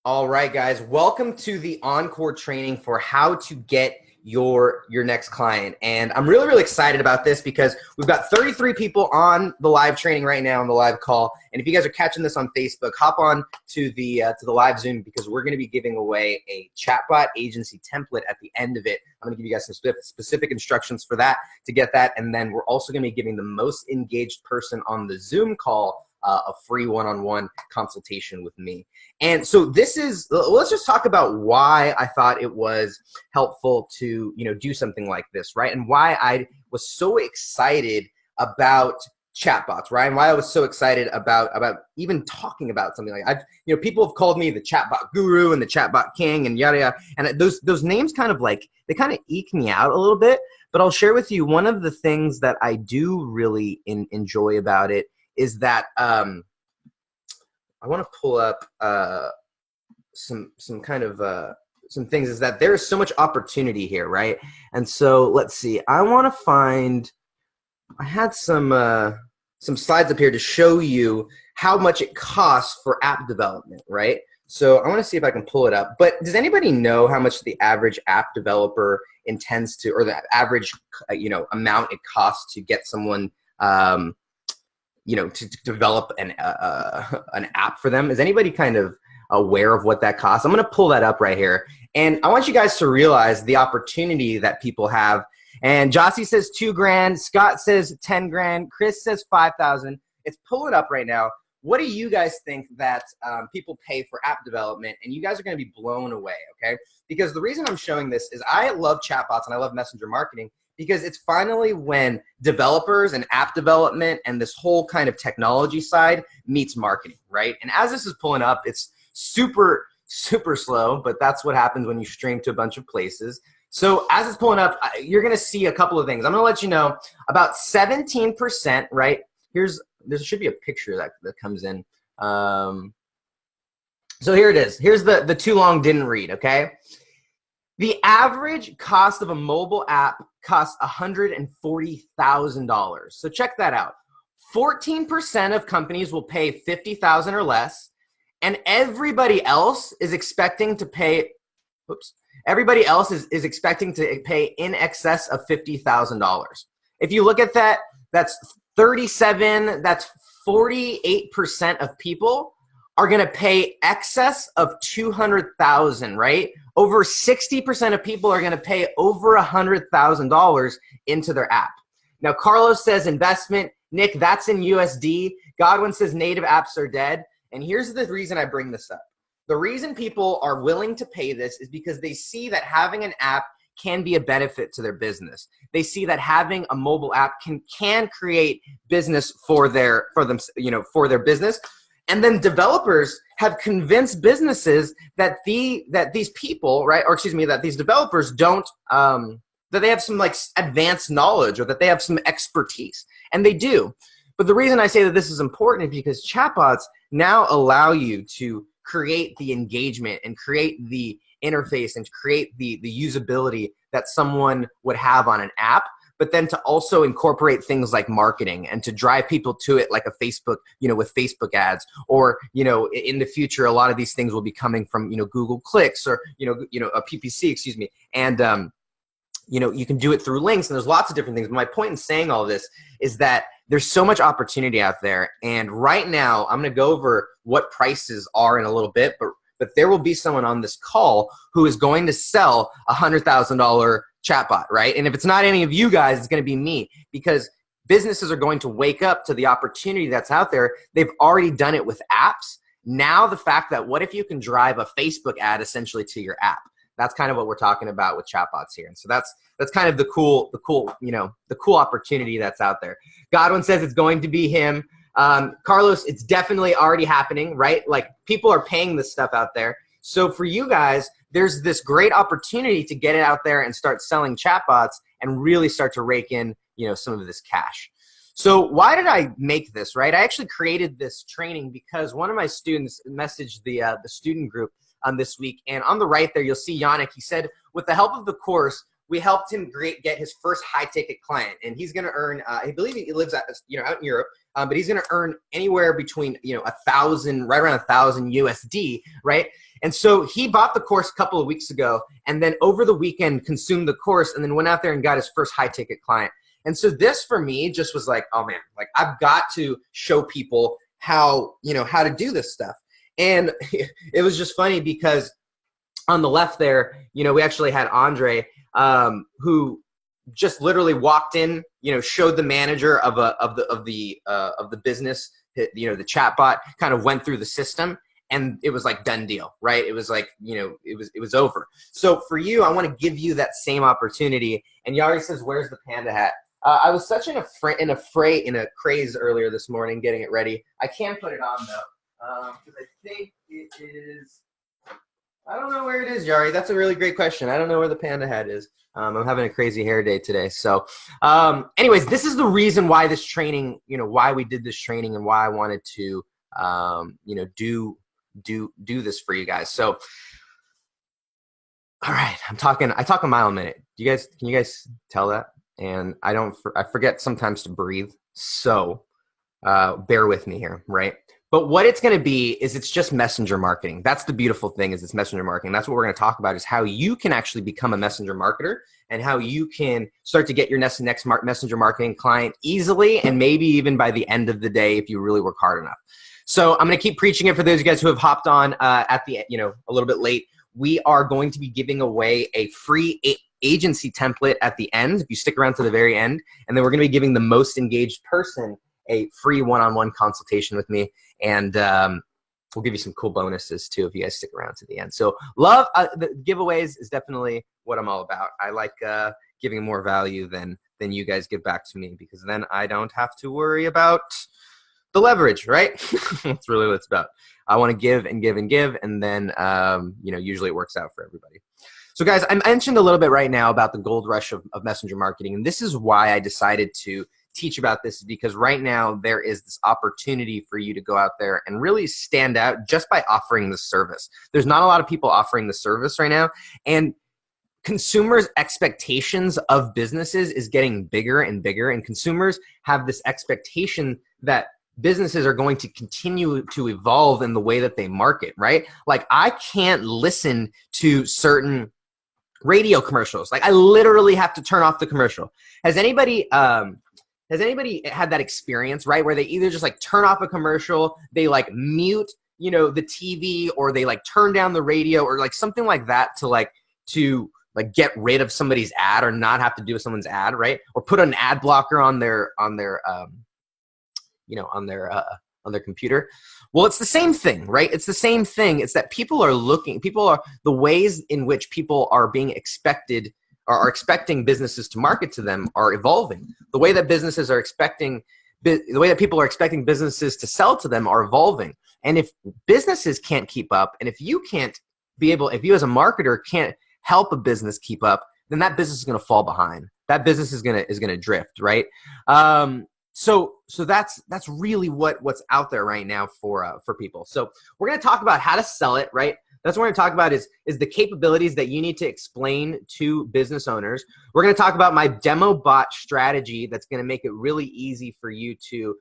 All right, guys, welcome to the encore training for how to get your next client. And I'm really excited about this because we've got 33 people on the live training right now on the live call. And if you guys are catching this on Facebook, hop on to the live Zoom because we're going to be giving away a chatbot agency template at the end of it. I'm going to give you guys some specific instructions for that to get that. And then we're also going to be giving the most engaged person on the Zoom call a free one-on-one consultation with me. And so this is, let's just talk about why I thought it was helpful to, do something like this, right? And why I was so excited about chatbots, right? And why I was so excited about even talking about something like people have called me the chatbot guru and the chatbot king and yada yada. And those names kind of they kind of eke me out a little bit, but I'll share with you one of the things that I do really enjoy about it is that I want to pull up some things, is that there is so much opportunity here, right? And so let's see. I want to find. I had some slides up here to show you how much it costs for app development, right? So I want to see if I can pull it up. But does anybody know how much the average app developer intends to, or the average amount it costs to get someone to develop an app for them? Is anybody kind of aware of what that costs? I'm going to pull that up right here. And I want you guys to realize the opportunity that people have. And Jossie says 2 grand. Scott says 10 grand. Chris says 5,000. It's pulling up right now. What do you guys think that people pay for app development? And you guys are going to be blown away, okay? Because the reason I'm showing this is I love chatbots and I love messenger marketing, because it's finally when developers and app development and this whole kind of technology side meets marketing, right? And as this is pulling up, it's super slow, but that's what happens when you stream to a bunch of places. So as it's pulling up, you're gonna see a couple of things. I'm gonna let you know about 17%, right? There should be a picture that comes in. So here it is. Here's the too long didn't read, okay? The average cost of a mobile app costs $140,000. So check that out. 14% of companies will pay $50,000 or less, and everybody else is expecting to pay. Everybody else is expecting to pay in excess of $50,000. If you look at that, that's 37. That's 48% of people are going to pay excess of $200,000, right? Over 60% of people are going to pay over $100,000 into their app. Now, Carlos says investment. Nick, that's in USD. Godwin says native apps are dead. And here's the reason I bring this up. The reason people are willing to pay this is because they see that having an app can be a benefit to their business. They see that having a mobile app can create business for their business. And then developers have convinced businesses that these people, right, or excuse me, that these developers don't, that they have some advanced knowledge or that they have some expertise, and they do. But the reason I say that this is important is because chatbots now allow you to create the engagement and create the interface and create the usability that someone would have on an app, but then to also incorporate things like marketing and to drive people to it like a Facebook, with Facebook ads, or, in the future, a lot of these things will be coming from, Google clicks or, a PPC, excuse me. And, you can do it through links, and there's lots of different things. But my point in saying all this is that there's so much opportunity out there. And right now, I'm going to go over what prices are in a little bit, but there will be someone on this call who is going to sell a $100,000 chatbot, right? And if it's not any of you guys, it's going to be me, because businesses are going to wake up to the opportunity that's out there. They've already done it with apps. Now the fact that what if you can drive a Facebook ad essentially to your app? That's kind of what we're talking about with chatbots here. And so that's kind of the cool opportunity that's out there. Godwin says it's going to be him. Carlos, it's definitely already happening, right? Like, people are paying this stuff out there. So for you guys, there's this great opportunity to get it out there and start selling chatbots and really start to rake in, some of this cash. So why did I make this, right? I actually created this training because one of my students messaged the student group this week, and on the right there, you'll see Yannick. He said, with the help of the course, we helped him get his first high ticket client, and he's going to earn, I believe he lives out in Europe, but he's going to earn anywhere between, 1,000, right around 1,000 USD, right? And so he bought the course a couple of weeks ago, and then over the weekend consumed the course, and then went out there and got his first high ticket client. And so this for me just was like, oh man, like I've got to show people how to do this stuff. And it was just funny because on the left there, we actually had Andre, who just literally walked in, showed the manager of the business, the chatbot, kind of went through the system, and it was like done deal, right? It was like, it was over. So for you, I want to give you that same opportunity. And Yari says, where's the panda hat? I was such in a craze earlier this morning getting it ready. I can put it on though, because I think it is. I don't know where it is, Yari. That's a really great question. I don't know where the panda hat is. I'm having a crazy hair day today. So anyways, this is the reason why this training, why we did this training and why I wanted to, do this for you guys. So, all right, I talk a mile a minute. Can you guys tell that? And I forget sometimes to breathe. So bear with me here, right? But what it's going to be is it's just messenger marketing. That's the beautiful thing, is it's messenger marketing. That's what we're going to talk about, is how you can actually become a messenger marketer and how you can start to get your next messenger marketing client easily, and maybe even by the end of the day if you really work hard enough. So I'm going to keep preaching it for those of you guys who have hopped on at the a little bit late. We are going to be giving away a free agency template at the end, if you stick around to the very end, and then we're going to be giving the most engaged person a free one-on-one consultation with me, and we'll give you some cool bonuses too if you guys stick around to the end. So love the giveaways is definitely what I'm all about. I like giving more value than you guys give back to me, because then I don't have to worry about the leverage, right? That's really what it's about. I want to give and give and give, and then usually it works out for everybody. So guys, I mentioned a little bit right now about the gold rush of messenger marketing, and this is why I decided to teach about this, because right now there is this opportunity for you to go out there and really stand out just by offering the service. There's not a lot of people offering the service right now, and consumers' expectations of businesses is getting bigger and bigger, and consumers have this expectation that businesses are going to continue to evolve in the way that they market, right? Like, I can't listen to certain radio commercials. Like, I literally have to turn off the commercial. Has anybody had that experience, right? Where they either just like turn off a commercial, they like mute, the TV, or they like turn down the radio, or like something like that to get rid of somebody's ad or not have to do someone's ad, right? Or put an ad blocker on their computer. Well, it's the same thing, right? It's the same thing. It's that the ways in which people are being expected or are expecting businesses to market to them are evolving. The way that people are expecting businesses to sell to them are evolving. And if businesses can't keep up, and if you as a marketer can't help a business keep up, then that business is going to fall behind. That business is going to drift, right? So that's really what's out there right now for people. So we're going to talk about how to sell it, right? That's what we're going to talk about is the capabilities that you need to explain to business owners. We're going to talk about my demo bot strategy that's going to make it really easy for you to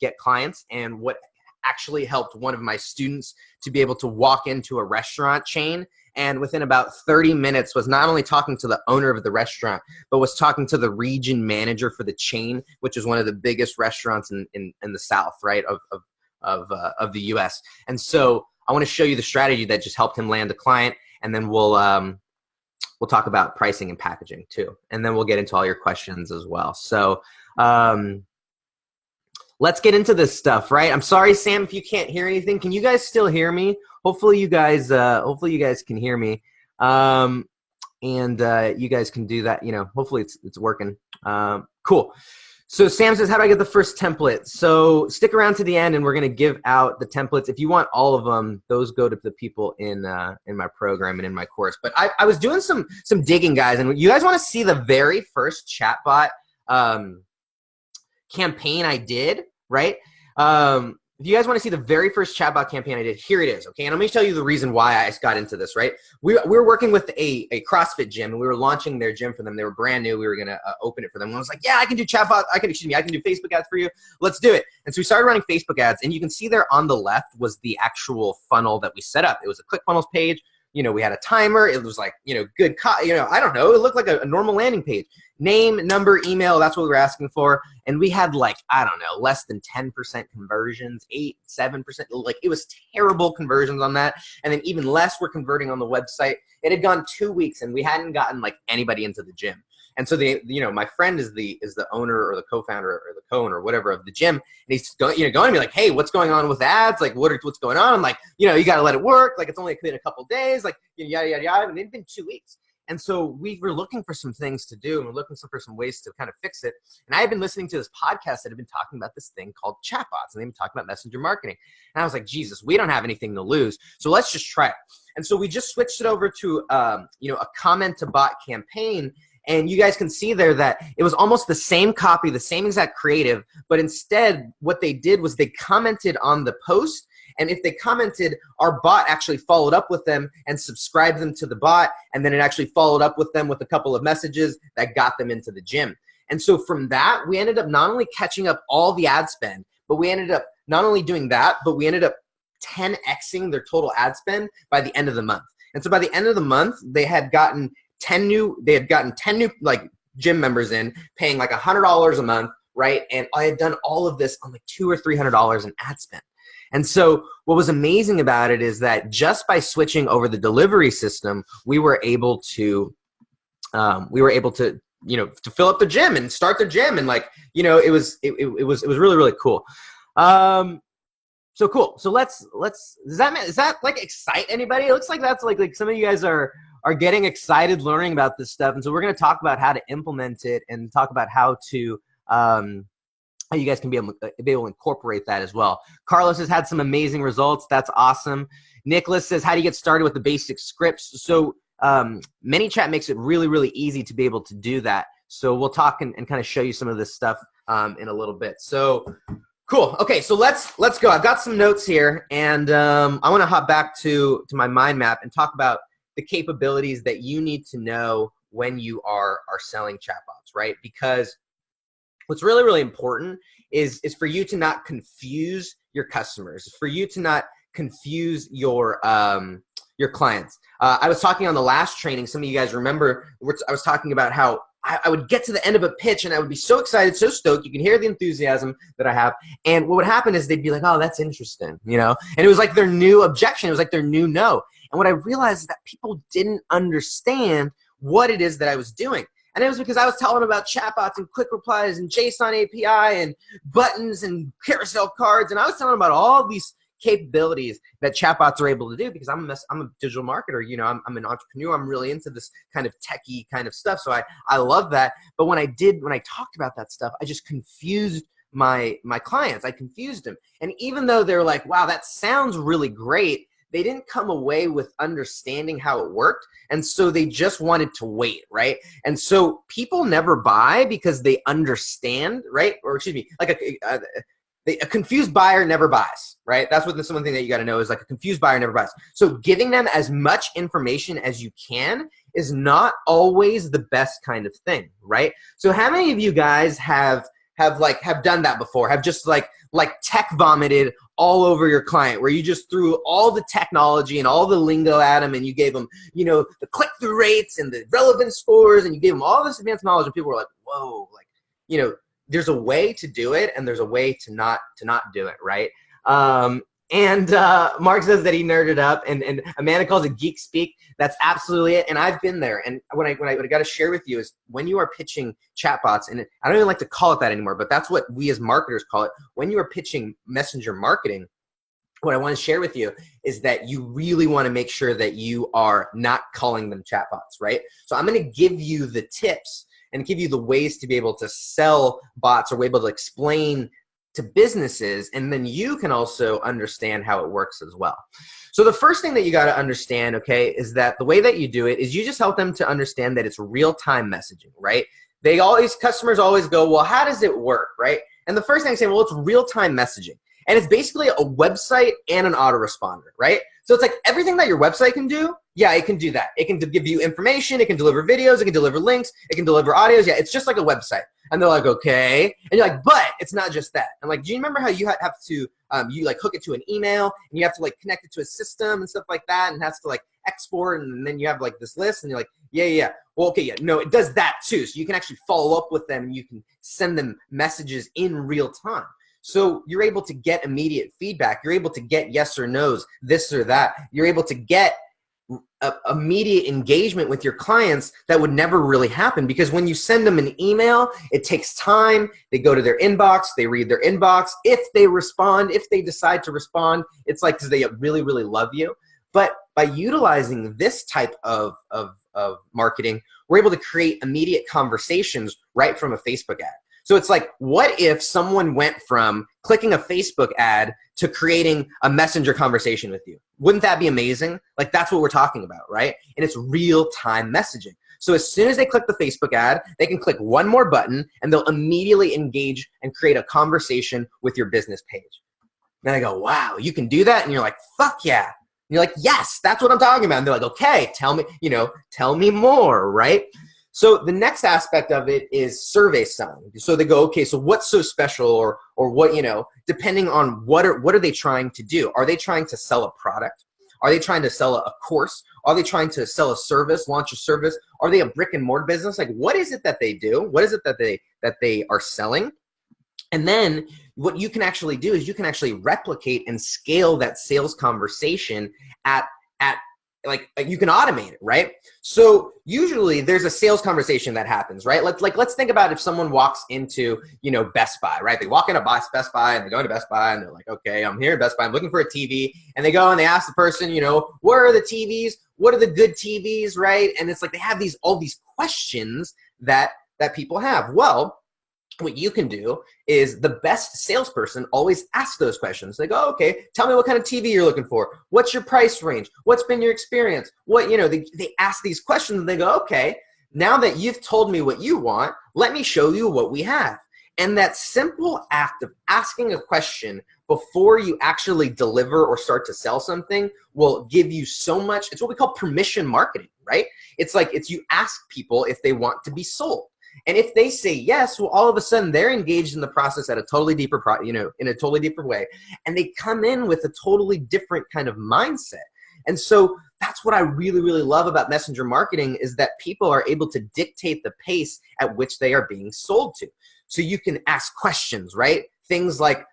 get clients, and what actually helped one of my students to be able to walk into a restaurant chain, and within about 30 minutes was not only talking to the owner of the restaurant, but was talking to the region manager for the chain, which is one of the biggest restaurants in the South, right, of the US. And so I want to show you the strategy that just helped him land a client, and then we'll talk about pricing and packaging too, and then we'll get into all your questions as well. So let's get into this stuff, right? I'm sorry, Sam, if you can't hear anything. Can you guys still hear me? Hopefully you guys can hear me, and you guys can do that. Hopefully it's working. Cool. So Sam says, how do I get the first template? So stick around to the end, and we're going to give out the templates. If you want all of them, those go to the people in my program and in my course. But I was doing some digging, guys, and you guys want to see the very first chatbot campaign I did, right? if you guys want to see the very first chatbot campaign I did, here it is, okay? And let me tell you the reason why I got into this, right? We were working with a CrossFit gym, and we were launching their gym for them. They were brand new. We were going to open it for them. And I was like, yeah, I can do chatbot. I can do Facebook ads for you. Let's do it. And so we started running Facebook ads, and you can see there on the left was the actual funnel that we set up. It was a ClickFunnels page. You know, we had a timer. It was like, you know, I don't know. It looked like a normal landing page. Name, number, email, that's what we were asking for. And we had like, I don't know, less than 10% conversions, 8, 7%. Like it was terrible conversions on that. And then even less were converting on the website. It had gone 2 weeks and we hadn't gotten like anybody into the gym. And so my friend is the owner or the co-founder or the co-owner or whatever of the gym. And he's going to me like, hey, what's going on with ads? Like what's going on? I'm like, you got to let it work. Like it's only been a couple days, like yada, yada, yada. And it'd been 2 weeks. And so we were looking for some things to do and we're looking for some ways to kind of fix it. And I had been listening to this podcast that had been talking about this thing called Chatbots, and they've been talking about messenger marketing. And I was like, Jesus, we don't have anything to lose. So let's just try it. And so we just switched it over to, a comment to bot campaign. And you guys can see there that it was almost the same copy, the same exact creative, but instead what they did was they commented on the post. And if they commented, our bot actually followed up with them and subscribed them to the bot. And then it actually followed up with them with a couple of messages that got them into the gym. And so from that, we ended up not only catching up all the ad spend, but we ended up not only doing that, but we ended up 10xing their total ad spend by the end of the month. And so by the end of the month, they had gotten 10 new like gym members in, paying like $100 a month, right? And I had done all of this on like $200 or $300 in ad spend. And so what was amazing about it is that just by switching over the delivery system, we were able to to fill up the gym and start the gym. And like, it was really, really cool. So cool. So does that like excite anybody? It looks like that's like some of you guys are getting excited learning about this stuff. And so we're going to talk about how to implement it and talk about how to, how you guys can be able to incorporate that as well. Carlos has had some amazing results. That's awesome. Nicholas says, how do you get started with the basic scripts? So ManyChat makes it really, really easy to be able to do that. So we'll talk and kind of show you some of this stuff in a little bit. So cool. Okay, so let's go. I've got some notes here, and I want to hop back to my mind map and talk about the capabilities that you need to know when you are selling chatbots, right? Because what's really, really important is for you to not confuse your customers, for you to not confuse your clients. I was talking on the last training, some of you guys remember, I was talking about how I would get to the end of a pitch and I would be so excited, so stoked. You can hear the enthusiasm that I have. And what would happen is they'd be like, oh, that's interesting, And it was like their new objection. It was like their new no. And what I realized is that people didn't understand what it is that I was doing. And it was because I was telling them about chatbots and quick replies and JSON API and buttons and carousel cards. And I was telling them about all these capabilities that chatbots are able to do because I'm a digital marketer. I'm an entrepreneur. I'm really into this kind of techie kind of stuff. So I love that. But when I talked about that stuff, I just confused my clients. I confused them. And even though they're like, wow, that sounds really great, they didn't come away with understanding how it worked. And so they just wanted to wait, right? And so people never buy because they understand, right? Or excuse me, like a confused buyer never buys, right? That's what one thing that you got to know is like a confused buyer never buys. So giving them as much information as you can is not always the best kind of thing, right? So how many of you guys have done that before? Have just like tech vomited all over your client, where you just threw all the technology and all the lingo at them, and you gave them, the click-through rates and the relevance scores, and you gave them all this advanced knowledge, and people were like, whoa, there's a way to do it, and there's a way to not do it, right? And Mark says that he nerded up, and Amanda calls it geek speak. That's absolutely it, and I've been there. And what I got to share with you is when you are pitching chatbots, and I don't even like to call it that anymore, but that's what we as marketers call it. When you are pitching messenger marketing, what I want to share with you is that you really want to make sure that you are not calling them chatbots, right? So I'm going to give you the tips and give you the ways to be able to sell bots or be able to explain to businesses, and then you can also understand how it works as well. So the first thing that you got to understand, okay, is that the way that you do it is you just help them to understand that it's real-time messaging, right? Customers always go, well, how does it work, right? And the first thing I say, well, it's real-time messaging. And it's basically a website and an autoresponder, right? So it's like everything that your website can do, yeah, it can do that. It can give you information, it can deliver videos, it can deliver links, it can deliver audios. Yeah, it's just like a website. And they're like, okay. And you're like, but it's not just that. And like, do you remember how you have to, you like hook it to an email and you have to like connect it to a system and stuff like that and it has to like export and then you have like this list and you're like, yeah. Well, okay, yeah, no, it does that too. So you can actually follow up with them and you can send them messages in real time. So you're able to get immediate feedback. You're able to get yes or no's, this or that. You're able to get immediate engagement with your clients that would never really happen, because when you send them an email, it takes time. They go to their inbox, they read their inbox. If they respond, if they decide to respond, it's like because they really, really love you. But by utilizing this type of marketing, we're able to create immediate conversations right from a Facebook ad. So it's like, what if someone went from clicking a Facebook ad to creating a messenger conversation with you? Wouldn't that be amazing? Like, that's what we're talking about, right? And it's real-time messaging. So as soon as they click the Facebook ad, they can click one more button and they'll immediately engage and create a conversation with your business page. And I go, wow, you can do that? And you're like, fuck yeah. And you're like, yes, that's what I'm talking about. And they're like, okay, tell me more, right? So the next aspect of it is survey selling. So they go, okay, so what's so special, or what, depending on what are they trying to do? Are they trying to sell a product? Are they trying to sell a course? Are they trying to sell a service, launch a service? Are they a brick and mortar business? Like, what is it that they do? What is it that they are selling? And then what you can actually do is you can actually replicate and scale that sales conversation at like you can automate it, right? So usually there's a sales conversation that happens, right? Let's think about if someone walks into, Best Buy, right? They walk into Best Buy and they go into Best Buy and they're like, okay, I'm here at Best Buy, I'm looking for a TV. And they go and they ask the person, what are the TVs? What are the good TVs, right? And it's like they have all these questions that people have. Well, what you can do is the best salesperson always asks those questions. They go, okay, tell me what kind of TV you're looking for. What's your price range? What's been your experience? They ask these questions and they go, okay, now that you've told me what you want, let me show you what we have. And that simple act of asking a question before you actually deliver or start to sell something will give you so much. It's what we call permission marketing, right? It's you ask people if they want to be sold. And if they say yes, well, all of a sudden they're engaged in the process at a totally deeper, in a totally different way. And they come in with a totally different kind of mindset. And so that's what I really, really love about messenger marketing, is that people are able to dictate the pace at which they are being sold to. So you can ask questions, right? Things like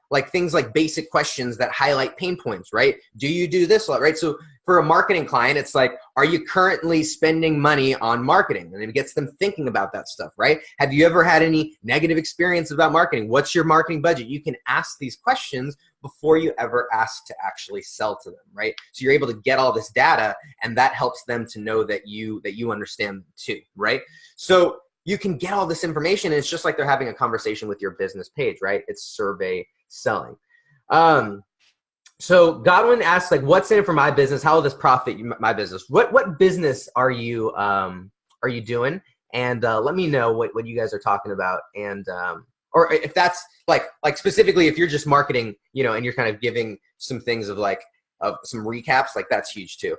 basic questions that highlight pain points, right? Do you do this, right? So for a marketing client, it's like, are you currently spending money on marketing? And it gets them thinking about that stuff, right? Have you ever had any negative experience about marketing? What's your marketing budget? You can ask these questions before you ever ask to actually sell to them, right? So you're able to get all this data, and that helps them to know that you understand too, right? So you can get all this information, and it's just like they're having a conversation with your business page, right? It's survey selling. So Godwin asks, like, what's in it for my business? How will this profit my business? What business are you doing? And let me know what you guys are talking about. And or if that's like specifically if you're just marketing, and you're kind of giving some things of some recaps, like that's huge too.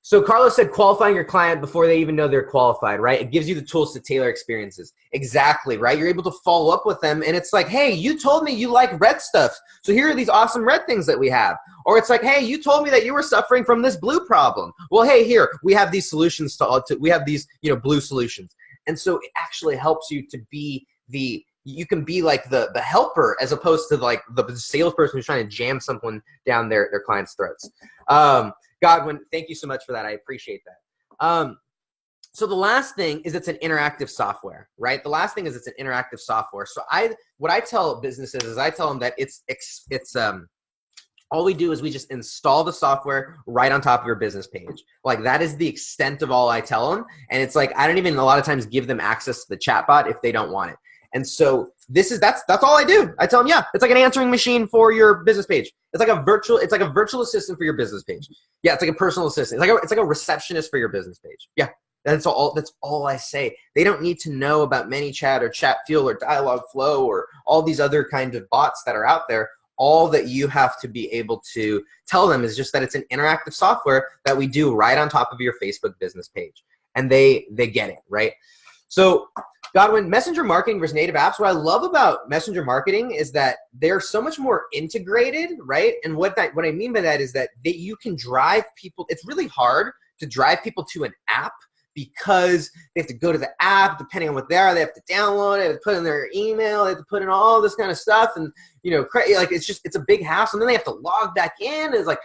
So Carlos said qualifying your client before they even know they're qualified, right? It gives you the tools to tailor experiences. Exactly, right? You're able to follow up with them, and it's like, hey, you told me you like red stuff, so here are these awesome red things that we have. Or it's like, hey, you told me that you were suffering from this blue problem. Well, hey, here, we have these solutions we have these, blue solutions. And so it actually helps you to be you can be like the helper, as opposed to like the salesperson who's trying to jam someone down their client's throats. Godwin, thank you so much for that. I appreciate that. So the last thing is it's an interactive software, right? The last thing is it's an interactive software. So what I tell businesses is I tell them that it's all we do is we just install the software right on top of your business page. Like, that is the extent of all I tell them. And it's like, I don't even a lot of times give them access to the chatbot if they don't want it. And so that's all I do. I tell them, yeah, it's like an answering machine for your business page. It's like a virtual assistant for your business page. Yeah, it's like a personal assistant. It's like a receptionist for your business page. Yeah, that's all I say. They don't need to know about ManyChat or Chatfuel or Dialogflow or all these other kinds of bots that are out there. all that you have to be able to tell them is just that it's an interactive software that we do right on top of your Facebook business page. And they get it, right? So Godwin, messenger marketing versus native apps, what I love about messenger marketing is that they're so much more integrated, right? And what I mean by that is that you can drive people. It's really hard to drive people to an app because they have to go to the app, depending on what they are, they have to download it, they have to put in their email, they have to put in all this kind of stuff, and like it's a big hassle. And then they have to log back in. It's like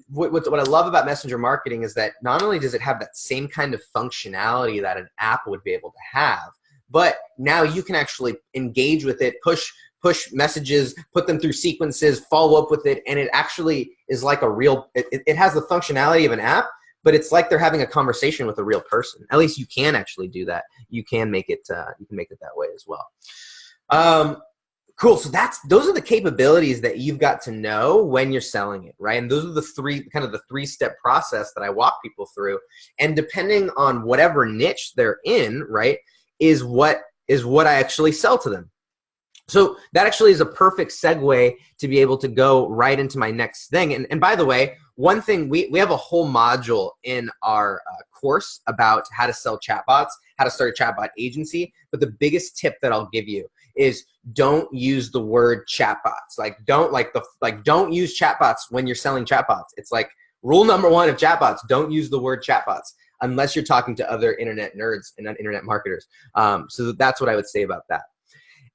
what I love about messenger marketing is that not only does it have that same kind of functionality that an app would be able to have, but now you can actually engage with it, push messages, put them through sequences, follow up with it, and it actually is like a real. It has the functionality of an app, but it's like they're having a conversation with a real person. At least you can actually do that. You can make it. You can make it that way as well. Cool. So those are the capabilities that you've got to know when you're selling it, right? And those are the three-step process that I walk people through. And depending on whatever niche they're in, right, is what I actually sell to them. So that actually is a perfect segue to be able to go right into my next thing. And by the way, one thing, we have a whole module in our course about how to sell chatbots, how to start a chatbot agency. But the biggest tip that I'll give you is don't use the word chatbots. Don't use chatbots when you're selling chatbots. It's like rule number one of chatbots: don't use the word chatbots unless you're talking to other internet nerds and internet marketers. So that's what I would say about that.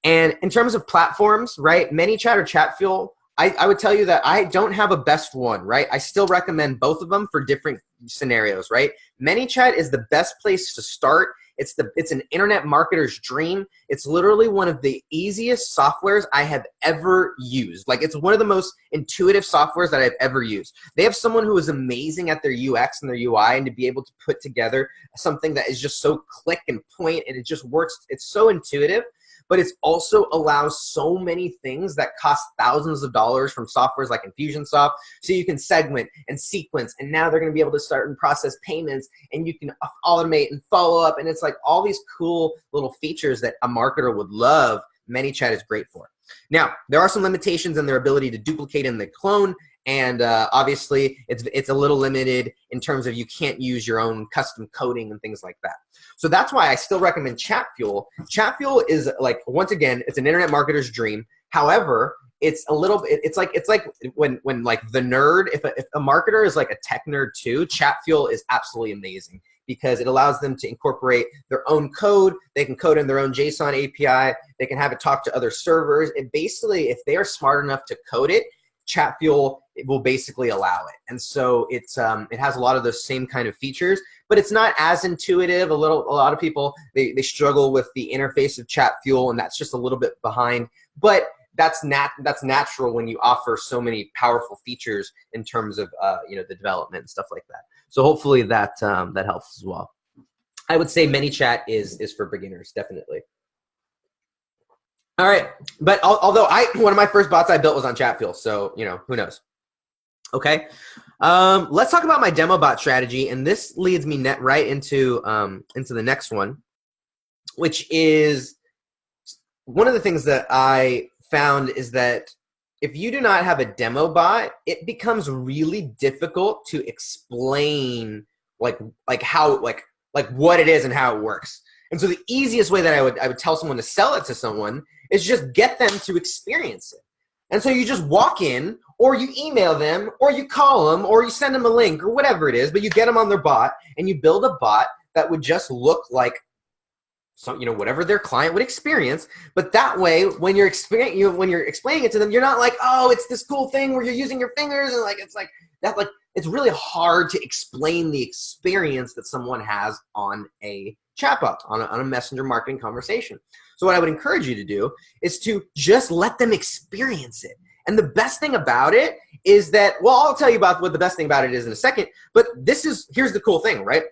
And in terms of platforms, right, ManyChat or Chatfuel, I would tell you that I don't have a best one, right? I still recommend both of them for different scenarios, right? ManyChat is the best place to start. It's an internet marketer's dream. It's literally one of the easiest softwares I have ever used. Like, it's one of the most intuitive softwares that I've ever used. They have someone who is amazing at their UX and their UI, and to be able to put together something that is just so click and point, and it just works. It's so intuitive. But it also allows so many things that cost thousands of dollars from softwares like Infusionsoft. So you can segment and sequence, and now they're going to be able to start and process payments, and you can automate and follow up. And it's like all these cool little features that a marketer would love. ManyChat is great for. Now, there are some limitations in their ability to duplicate and then clone. And obviously, it's a little limited in terms of you can't use your own custom coding and things like that. So that's why I still recommend Chatfuel. Chatfuel is like, once again, it's an internet marketer's dream. However, it's a little bit. It's like when like the nerd. If a marketer is like a tech nerd too, Chatfuel is absolutely amazing because it allows them to incorporate their own code. They can code in their own JSON API. They can have it talk to other servers. And basically, if they are smart enough to code it, Chatfuel will basically allow it. And so it has a lot of those same kind of features, but it's not as intuitive. A lot of people, they struggle with the interface of Chatfuel, and that's just a little bit behind. But that's natural when you offer so many powerful features in terms of the development and stuff like that. So hopefully that helps as well. I would say ManyChat is for beginners, definitely. All right, but although one of my first bots I built was on Chatfuel, so who knows? Okay, let's talk about my demo bot strategy, and this leads me right into the next one, which is one of the things that I found is that if you do not have a demo bot, it becomes really difficult to explain like what it is and how it works. And so the easiest way that I would tell someone to sell it to someone is just get them to experience it. And so you just walk in, or you email them, or you call them, or you send them a link, or whatever it is, but you get them on their bot, and you build a bot that would just look like whatever their client would experience. But that way, when you're explaining it to them, you're not like, oh, it's this cool thing where you're using your fingers, and it's really hard to explain the experience that someone has on a chatbot, on a messenger marketing conversation. So what I would encourage you to do is to just let them experience it. And the best thing about it is that, well, I'll tell you about what the best thing about it is in a second, but here's the cool thing, right?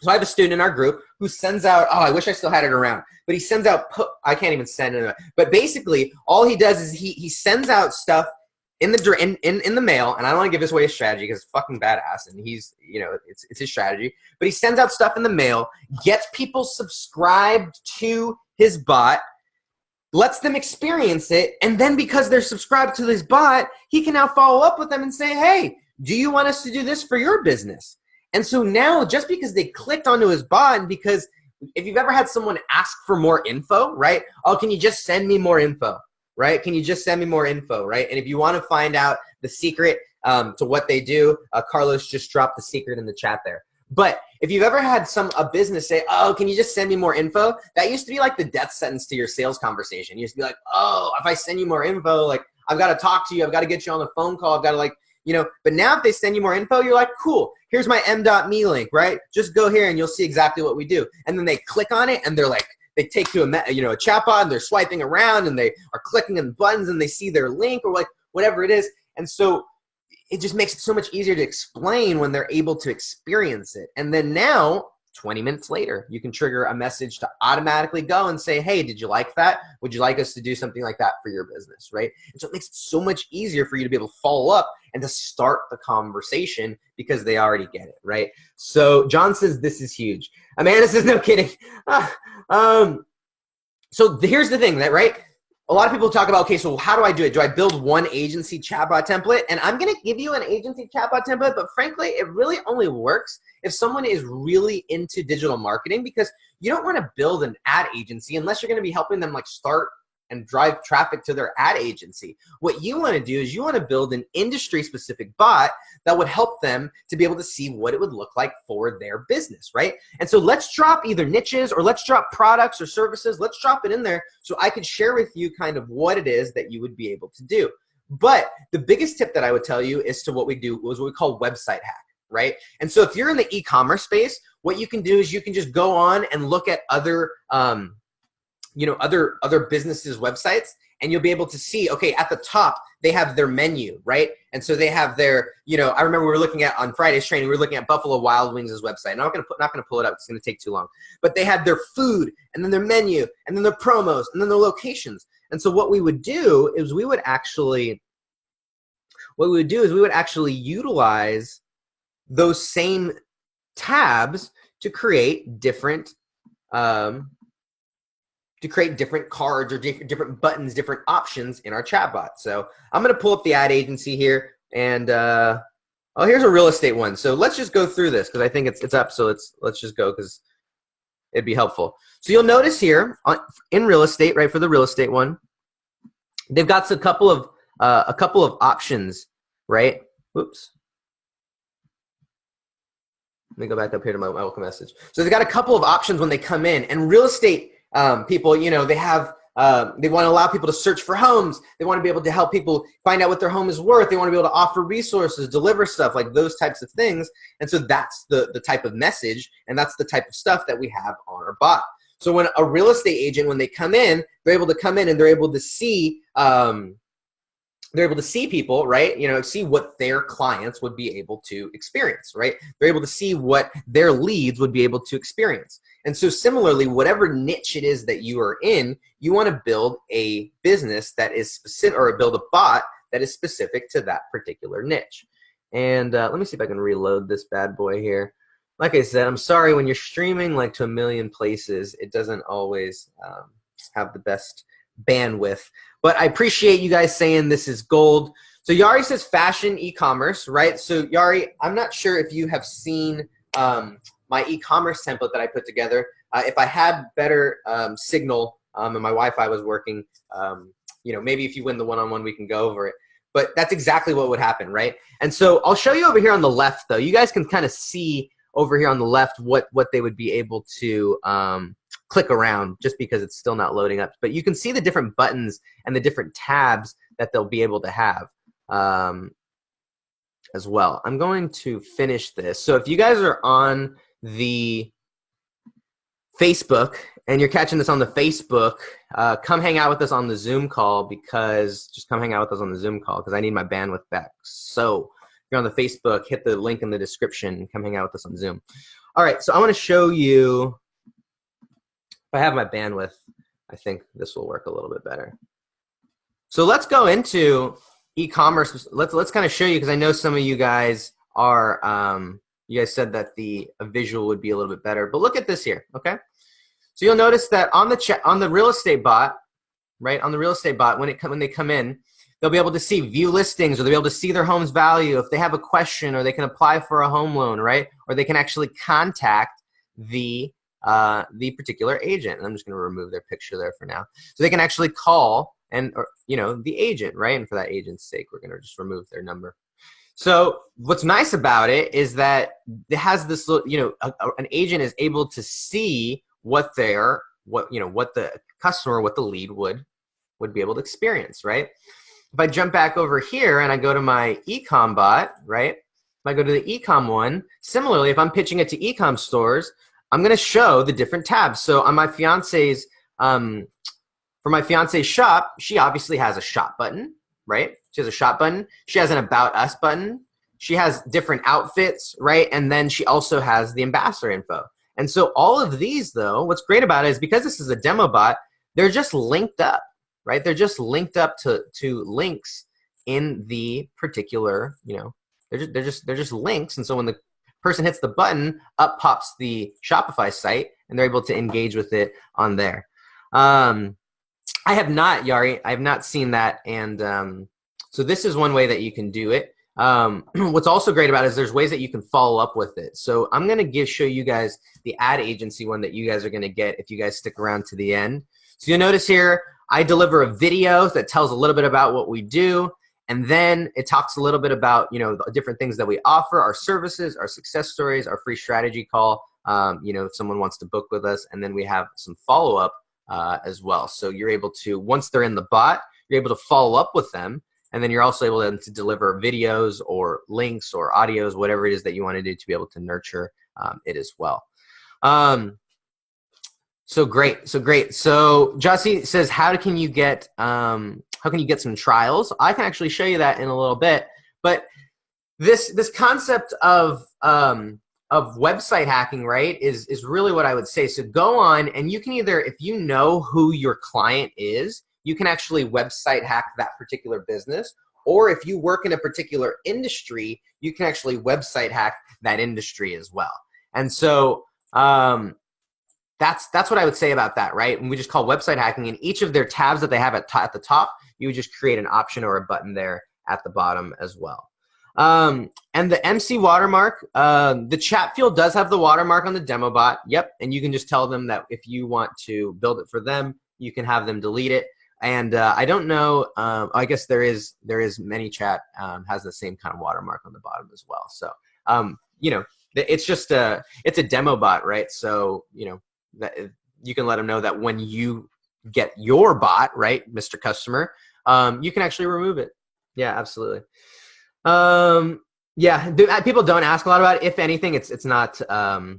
So I have a student in our group who sends out, oh, I wish I still had it around, but he sends out, I can't even send it, but basically all he does is he sends out stuff in the mail, and I don't want to give this away his strategy because it's fucking badass, and he's, it's his strategy, but he sends out stuff in the mail, gets people subscribed to his bot, lets them experience it, and then because they're subscribed to this bot, he can now follow up with them and say, hey, do you want us to do this for your business? And so now, just because they clicked onto his bot, and because if you've ever had someone ask for more info, right? Oh, can you just send me more info, right? Can you just send me more info, right? And if you want to find out the secret to what they do, Carlos just dropped the secret in the chat there. But if you've ever had a business say, oh, can you just send me more info? That used to be like the death sentence to your sales conversation. You used to be like, oh, if I send you more info, like I've got to talk to you. I've got to get you on the phone call. I've got to like, you know, but now if they send you more info, you're like, cool, here's my m.me link, right? Just go here and you'll see exactly what we do. And then they click on it and they're like, they take to a chatbot and they're swiping around and they are clicking on buttons and they see their link or like whatever it is. And so it just makes it so much easier to explain when they're able to experience it. And then now, 20 minutes later, you can trigger a message to automatically go and say, hey, did you like that? Would you like us to do something like that for your business, right? And so it makes it so much easier for you to be able to follow up and to start the conversation because they already get it, right? So John says, this is huge. Amanda says, no kidding. So here's the thing, right? A lot of people talk about, okay, so how do I do it? Do I build one agency chatbot template? And I'm going to give you an agency chatbot template, but frankly, it really only works if someone is really into digital marketing, because you don't want to build an ad agency unless you're going to be helping them like start and drive traffic to their ad agency. What you want to do is you want to build an industry-specific bot that would help them to be able to see what it would look like for their business, right? And so let's drop either niches or let's drop products or services. Let's drop it in there so I could share with you kind of what it is that you would be able to do. But the biggest tip that I would tell you is to what we do was what we call website hack, right? And so if you're in the e-commerce space, what you can do is you can just go on and look at other other businesses' websites, and you'll be able to see, okay, at the top, they have their menu, right? And so they have their, I remember we were looking at, on Friday's training, we were looking at Buffalo Wild Wings' website. I'm not going to pull it up. It's going to take too long. But they had their food, and then their menu, and then their promos, and then their locations. And so what we would do is we would actually utilize those same tabs to create different cards or different buttons, different options in our chatbot. So I'm going to pull up the ad agency here, and here's a real estate one. So let's just go through this because I think it's up. So let's just go because it'd be helpful. So you'll notice here in real estate, right, for the real estate one, they've got a couple of options, right? Whoops. Let me go back up here to my welcome message. So they've got a couple of options when they come in, and real estate people, they have, they want to allow people to search for homes. They want to be able to help people find out what their home is worth. They want to be able to offer resources, deliver stuff, like those types of things. And so that's the type of message, and that's the type of stuff that we have on our bot. So when a real estate agent, when they come in, they're able to come in and they're able to see, people, right? See what their clients would be able to experience, right? They're able to see what their leads would be able to experience. And so similarly, whatever niche it is that you are in, you want to build a business that is specific, or build a bot that is specific to that particular niche. And let me see if I can reload this bad boy here. Like I said, I'm sorry, when you're streaming like to a million places, it doesn't always have the best bandwidth. But I appreciate you guys saying this is gold. So Yari says fashion e-commerce, right? So Yari, I'm not sure if you have seen my e-commerce template that I put together. If I had better signal and my Wi-Fi was working, maybe if you win the one-on-one, we can go over it. But that's exactly what would happen, right? And so I'll show you over here on the left, though. You guys can kind of see over here on the left what they would be able to click around, just because it's still not loading up. But you can see the different buttons and the different tabs that they'll be able to have as well. I'm going to finish this. So if you guys are on the Facebook and you're catching this on the Facebook, come hang out with us on the Zoom call, because I need my bandwidth back. So if you're on the Facebook, hit the link in the description and come hang out with us on Zoom. All right, so I want to show you, if I have my bandwidth, I think this will work a little bit better. So let's go into e-commerce. Let's kind of show you, because I know some of you guys are, you guys said that a visual would be a little bit better. But look at this here, okay? So you'll notice that on the real estate bot, right? On the real estate bot, when they come in, they'll be able to see view listings, or they'll be able to see their home's value if they have a question, or they can apply for a home loan, right? Or they can actually contact the particular agent. And I'm just going to remove their picture there for now. So they can actually call the agent, right? And for that agent's sake, we're going to just remove their number. So what's nice about it is that it has this, an agent is able to see what the customer, what the lead would be able to experience, right? If I jump back over here and I go to my ecom bot, right? If I go to the ecom one, similarly, if I'm pitching it to ecom stores, I'm going to show the different tabs. So on my fiance's, for my fiance's shop, she obviously has a shop button, right? She has a shop button. She has an about us button. She has different outfits, right? And then she also has the ambassador info. And so all of these, though, what's great about it is because this is a demo bot, they're just linked up, right? They're just linked up to links in the particular, they're just links. And so when the person hits the button, up pops the Shopify site, and they're able to engage with it on there. I have not, Yari, I have not seen that. And so this is one way that you can do it. What's also great about it is there's ways that you can follow up with it. So I'm going to show you guys the ad agency one that you guys are going to get if you guys stick around to the end. So you'll notice here, I deliver a video that tells a little bit about what we do. And then it talks a little bit about, the different things that we offer, our services, our success stories, our free strategy call, if someone wants to book with us. And then we have some follow-up as well. So you're able to, once they're in the bot, you're able to follow up with them. And then you're also able to deliver videos or links or audios, whatever it is that you want to do to be able to nurture it as well. So great. So Jossie says, how can you get some trials? I can actually show you that in a little bit. But this concept of website hacking, right, is really what I would say. So go on, and you can either, if you know who your client is, you can actually website hack that particular business. Or if you work in a particular industry, you can actually website hack that industry as well. And so that's what I would say about that, right? And we just call website hacking. In each of their tabs that they have at the top, you would just create an option or a button there at the bottom as well. And the MC watermark, the chat field does have the watermark on the demo bot. Yep, and you can just tell them that if you want to build it for them, you can have them delete it. And I don't know, I guess there is ManyChat has the same kind of watermark on the bottom as well. So, it's just it's a demo bot, right? So, that you can let them know that when you get your bot, right, Mr. Customer, you can actually remove it. Yeah, absolutely. Yeah, people don't ask a lot about it. If anything, it's not a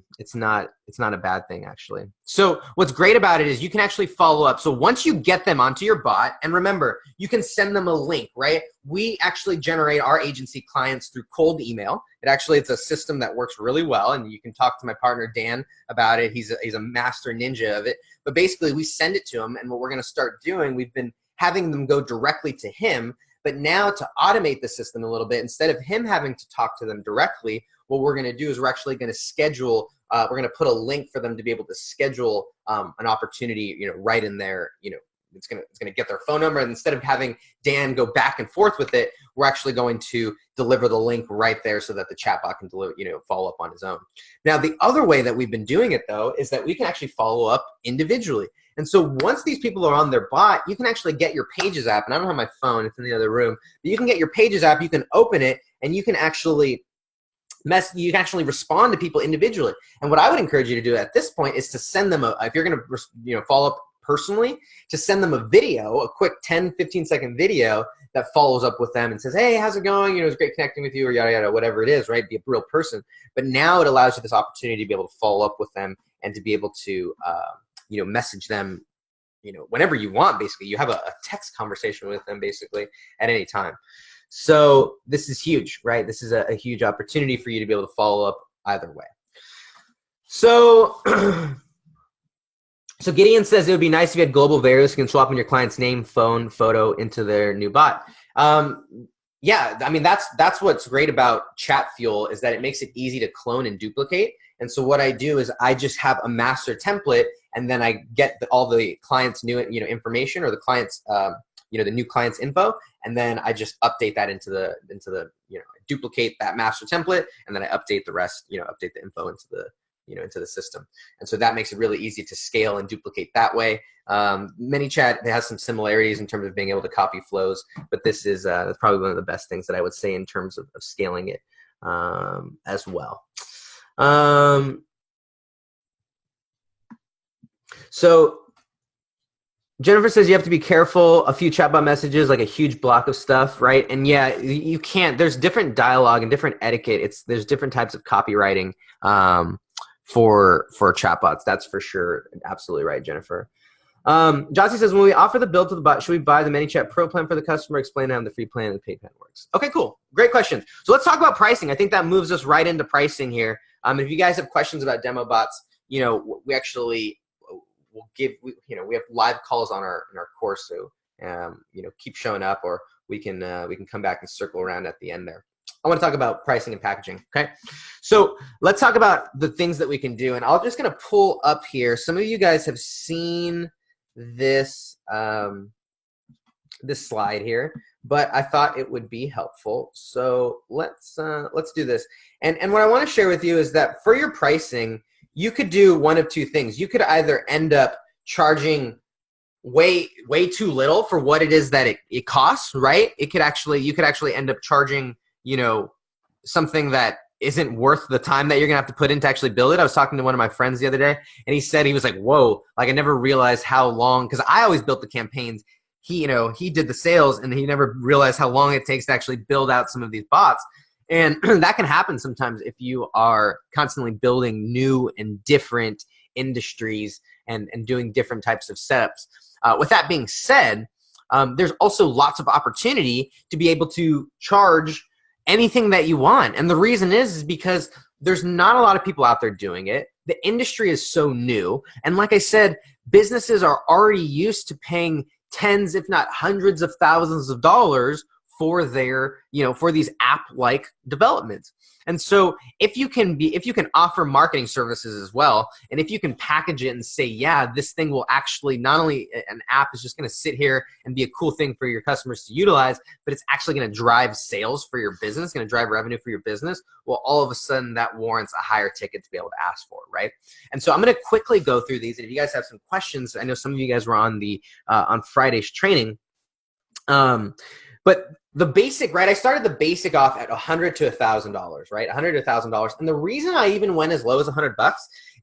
bad thing, actually. So what's great about it is you can actually follow up. So once you get them onto your bot, and remember, you can send them a link, right? We actually generate our agency clients through cold email. It's a system that works really well, and you can talk to my partner Dan about it. He's a master ninja of it. But basically, we send it to him, and what we're going to start doing, we've been having them go directly to him. But now to automate the system a little bit, instead of him having to talk to them directly, what we're going to do is we're actually going to schedule, we're going to put a link for them to be able to schedule an opportunity, right in there. It's going to get their phone number. And instead of having Dan go back and forth with it, we're actually going to deliver the link right there so that the chatbot can deliver, follow up on his own. Now, the other way that we've been doing it, though, is that we can actually follow up individually. And so once these people are on their bot, you can actually get your Pages app. And I don't have my phone, it's in the other room. But you can get your Pages app, you can open it, and you can actually respond to people individually. And what I would encourage you to do at this point is to send them if you're going to follow up personally, to send them a video, a quick 10, 15-second video that follows up with them and says, hey, how's it going? It was great connecting with you, or yada, yada, whatever it is, right? Be a real person. But now it allows you this opportunity to be able to follow up with them and to be able to message them, whenever you want, basically. You have a text conversation with them, basically, at any time. So this is huge, right? This is a huge opportunity for you to be able to follow up either way. So, so Gideon says it would be nice if you had global variables, you can swap in your client's name, phone, photo into their new bot. Yeah, I mean, that's what's great about Chat Fuel, is that it makes it easy to clone and duplicate. And so what I do is I just have a master template, and then I get all the client's new, information, or the client's, the new client's info, and then I just update that into the, duplicate that master template, and then I update the rest, update the info into the, into the system. And so that makes it really easy to scale and duplicate that way. ManyChat has some similarities in terms of being able to copy flows, but this is that's probably one of the best things that I would say in terms of scaling it as well. So Jennifer says you have to be careful. A few chatbot messages, like a huge block of stuff, right? And yeah, you can't. There's different dialogue and different etiquette. There's different types of copywriting for chatbots. That's for sure. Absolutely right, Jennifer. Jossie says, when we offer the build to the bot, should we buy the ManyChat Pro plan for the customer? Explain how the free plan and the paid plan works. Okay, cool. Great question. So let's talk about pricing. I think that moves us right into pricing here. If you guys have questions about demo bots, we actually will give, we have live calls on in our course. So, keep showing up, or we can come back and circle around at the end there. I want to talk about pricing and packaging. Okay. So let's talk about the things that we can do. And I'm just going to pull up here. Some of you guys have seen this, this slide here, but I thought it would be helpful. So let's do this. And what I want to share with you is that for your pricing, you could do one of two things. You could either end up charging way too little for what it is that it costs, right? You could actually end up charging, something that isn't worth the time that you're gonna have to put in to actually build it. I was talking to one of my friends the other day, and he said, he was like, whoa, like I never realized how long, because I always built the campaigns. He did the sales, and he never realized how long it takes to actually build out some of these bots. And that can happen sometimes if you are constantly building new and different industries and doing different types of setups. With that being said, there's also lots of opportunity to be able to charge anything that you want. And the reason is because there's not a lot of people out there doing it. The industry is so new. And like I said, businesses are already used to paying tens, if not hundreds of thousands of dollars for their, for these app-like developments. And so if you can offer marketing services as well, and if you can package it and say, yeah, this thing will actually, not only an app is just going to sit here and be a cool thing for your customers to utilize, but it's actually going to drive sales for your business, going to drive revenue for your business, well, all of a sudden that warrants a higher ticket to be able to ask for, right? And so I'm going to quickly go through these. And if you guys have some questions, I know some of you guys were on on Friday's training. But the basic, right? I started the basic off at $100 to $1,000, right? $100 to $1,000. And the reason I even went as low as $100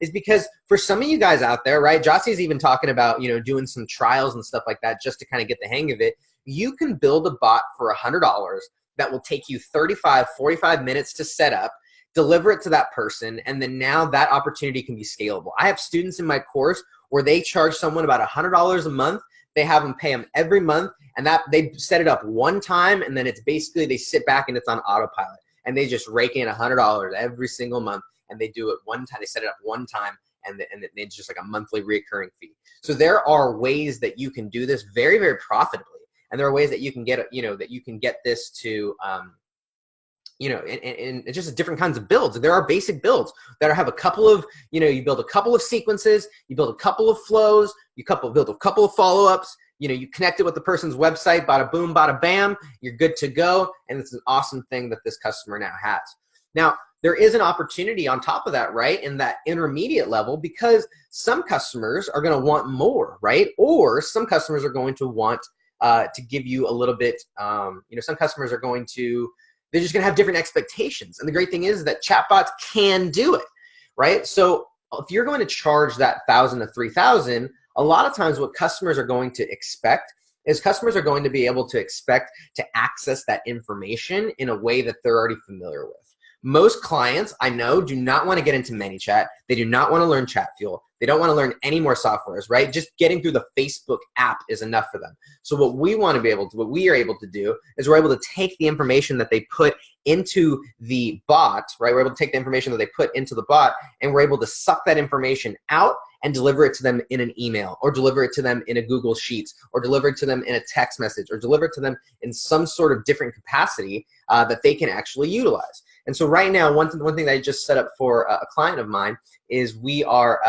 is because for some of you guys out there, right? Jossie's even talking about, doing some trials and stuff like that just to kind of get the hang of it. You can build a bot for $100 that will take you 35, 45 minutes to set up, deliver it to that person, and then now that opportunity can be scalable. I have students in my course where they charge someone about $100 a month. They have them pay them every month, and that they set it up one time, and then it's basically they sit back and it's on autopilot, and they just rake in $100 every single month, and they do it one time. They set it up one time, and it's just like a monthly recurring fee. So there are ways that you can do this very, very profitably, and there are ways that you can get that you can get this to and just different kinds of builds. There are basic builds that have a couple of, you build a couple of sequences, you build a couple of flows, build a couple of follow-ups, you connect it with the person's website, bada boom, bada bam, you're good to go. And it's an awesome thing that this customer now has. Now, there is an opportunity on top of that, right, in that intermediate level, because some customers are going to want more, right? Or some customers are going to want to give you a little bit, some customers are going to, they're just going to have different expectations. And the great thing is that chatbots can do it, right? So if you're going to charge that $1,000 to $3,000, a lot of times what customers are going to expect is customers are going to be able to expect to access that information in a way that they're already familiar with. Most clients I know do not want to get into ManyChat. They do not want to learn ChatFuel. They don't want to learn any more softwares, right? Just getting through the Facebook app is enough for them. So what we are able to do is we're able to take the information that they put into the bot, right? We're able to take the information that they put into the bot, and we're able to suck that information out and deliver it to them in an email, or deliver it to them in a Google Sheets, or deliver it to them in a text message, or deliver it to them in some sort of different capacity that they can actually utilize. And so right now, one thing that I just set up for a client of mine is we are,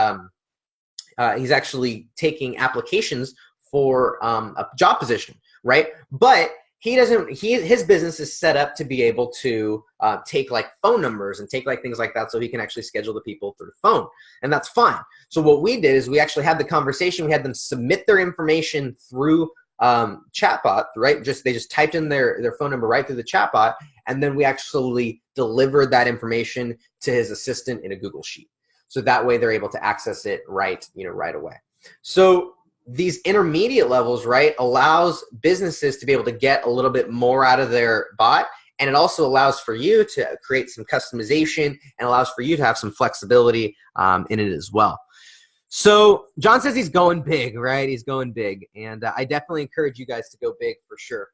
he's actually taking applications for a job position, right? But he doesn't, his business is set up to be able to take like phone numbers and take like things like that so he can actually schedule the people through the phone. And that's fine. So what we did is we actually had the conversation. We had them submit their information through Chatbot, right? They just typed in their phone number right through the Chatbot. And then we actually delivered that information to his assistant in a Google Sheet. So that way they're able to access it right away. So these intermediate levels, right, allows businesses to be able to get a little bit more out of their bot. And it also allows for you to create some customization and allows for you to have some flexibility in it as well. So John says he's going big, right? He's going big. And I definitely encourage you guys to go big for sure.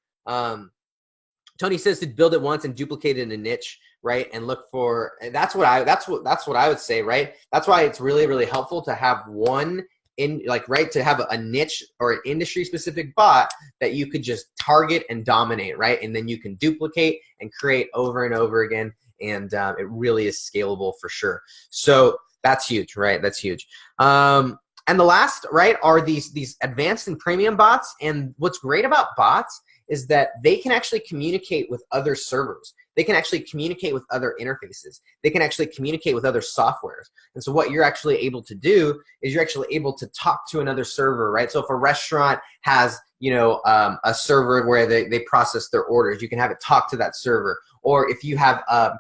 Tony says to build it once and duplicate it in a niche, right? And look for, and that's what I would say, right? That's why it's really, really helpful to have one to have a niche or an industry specific bot that you could just target and dominate, right? And then you can duplicate and create over and over again. And it really is scalable for sure. So that's huge, right? That's huge. And the last, right, are these advanced and premium bots. And what's great about bots is that they can actually communicate with other servers. They can actually communicate with other interfaces. They can actually communicate with other softwares. And so what you're actually able to do is you're actually able to talk to another server, right? So if a restaurant has, a server where they process their orders, you can have it talk to that server. Or if you have, a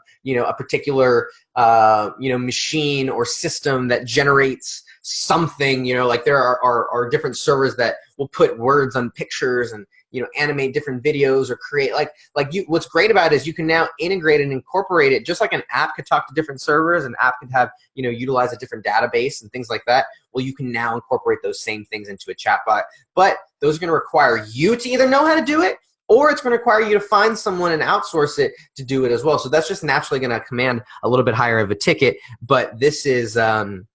particular, machine or system that generates something, like there are different servers that will put words on pictures and, animate different videos or create what's great about it is you can now integrate and incorporate it just like an app could talk to different servers. An app could have, utilize a different database and things like that. Well, you can now incorporate those same things into a chatbot, but those are going to require you to either know how to do it or it's going to require you to find someone and outsource it to do it as well. So that's just naturally going to command a little bit higher of a ticket, but this is kind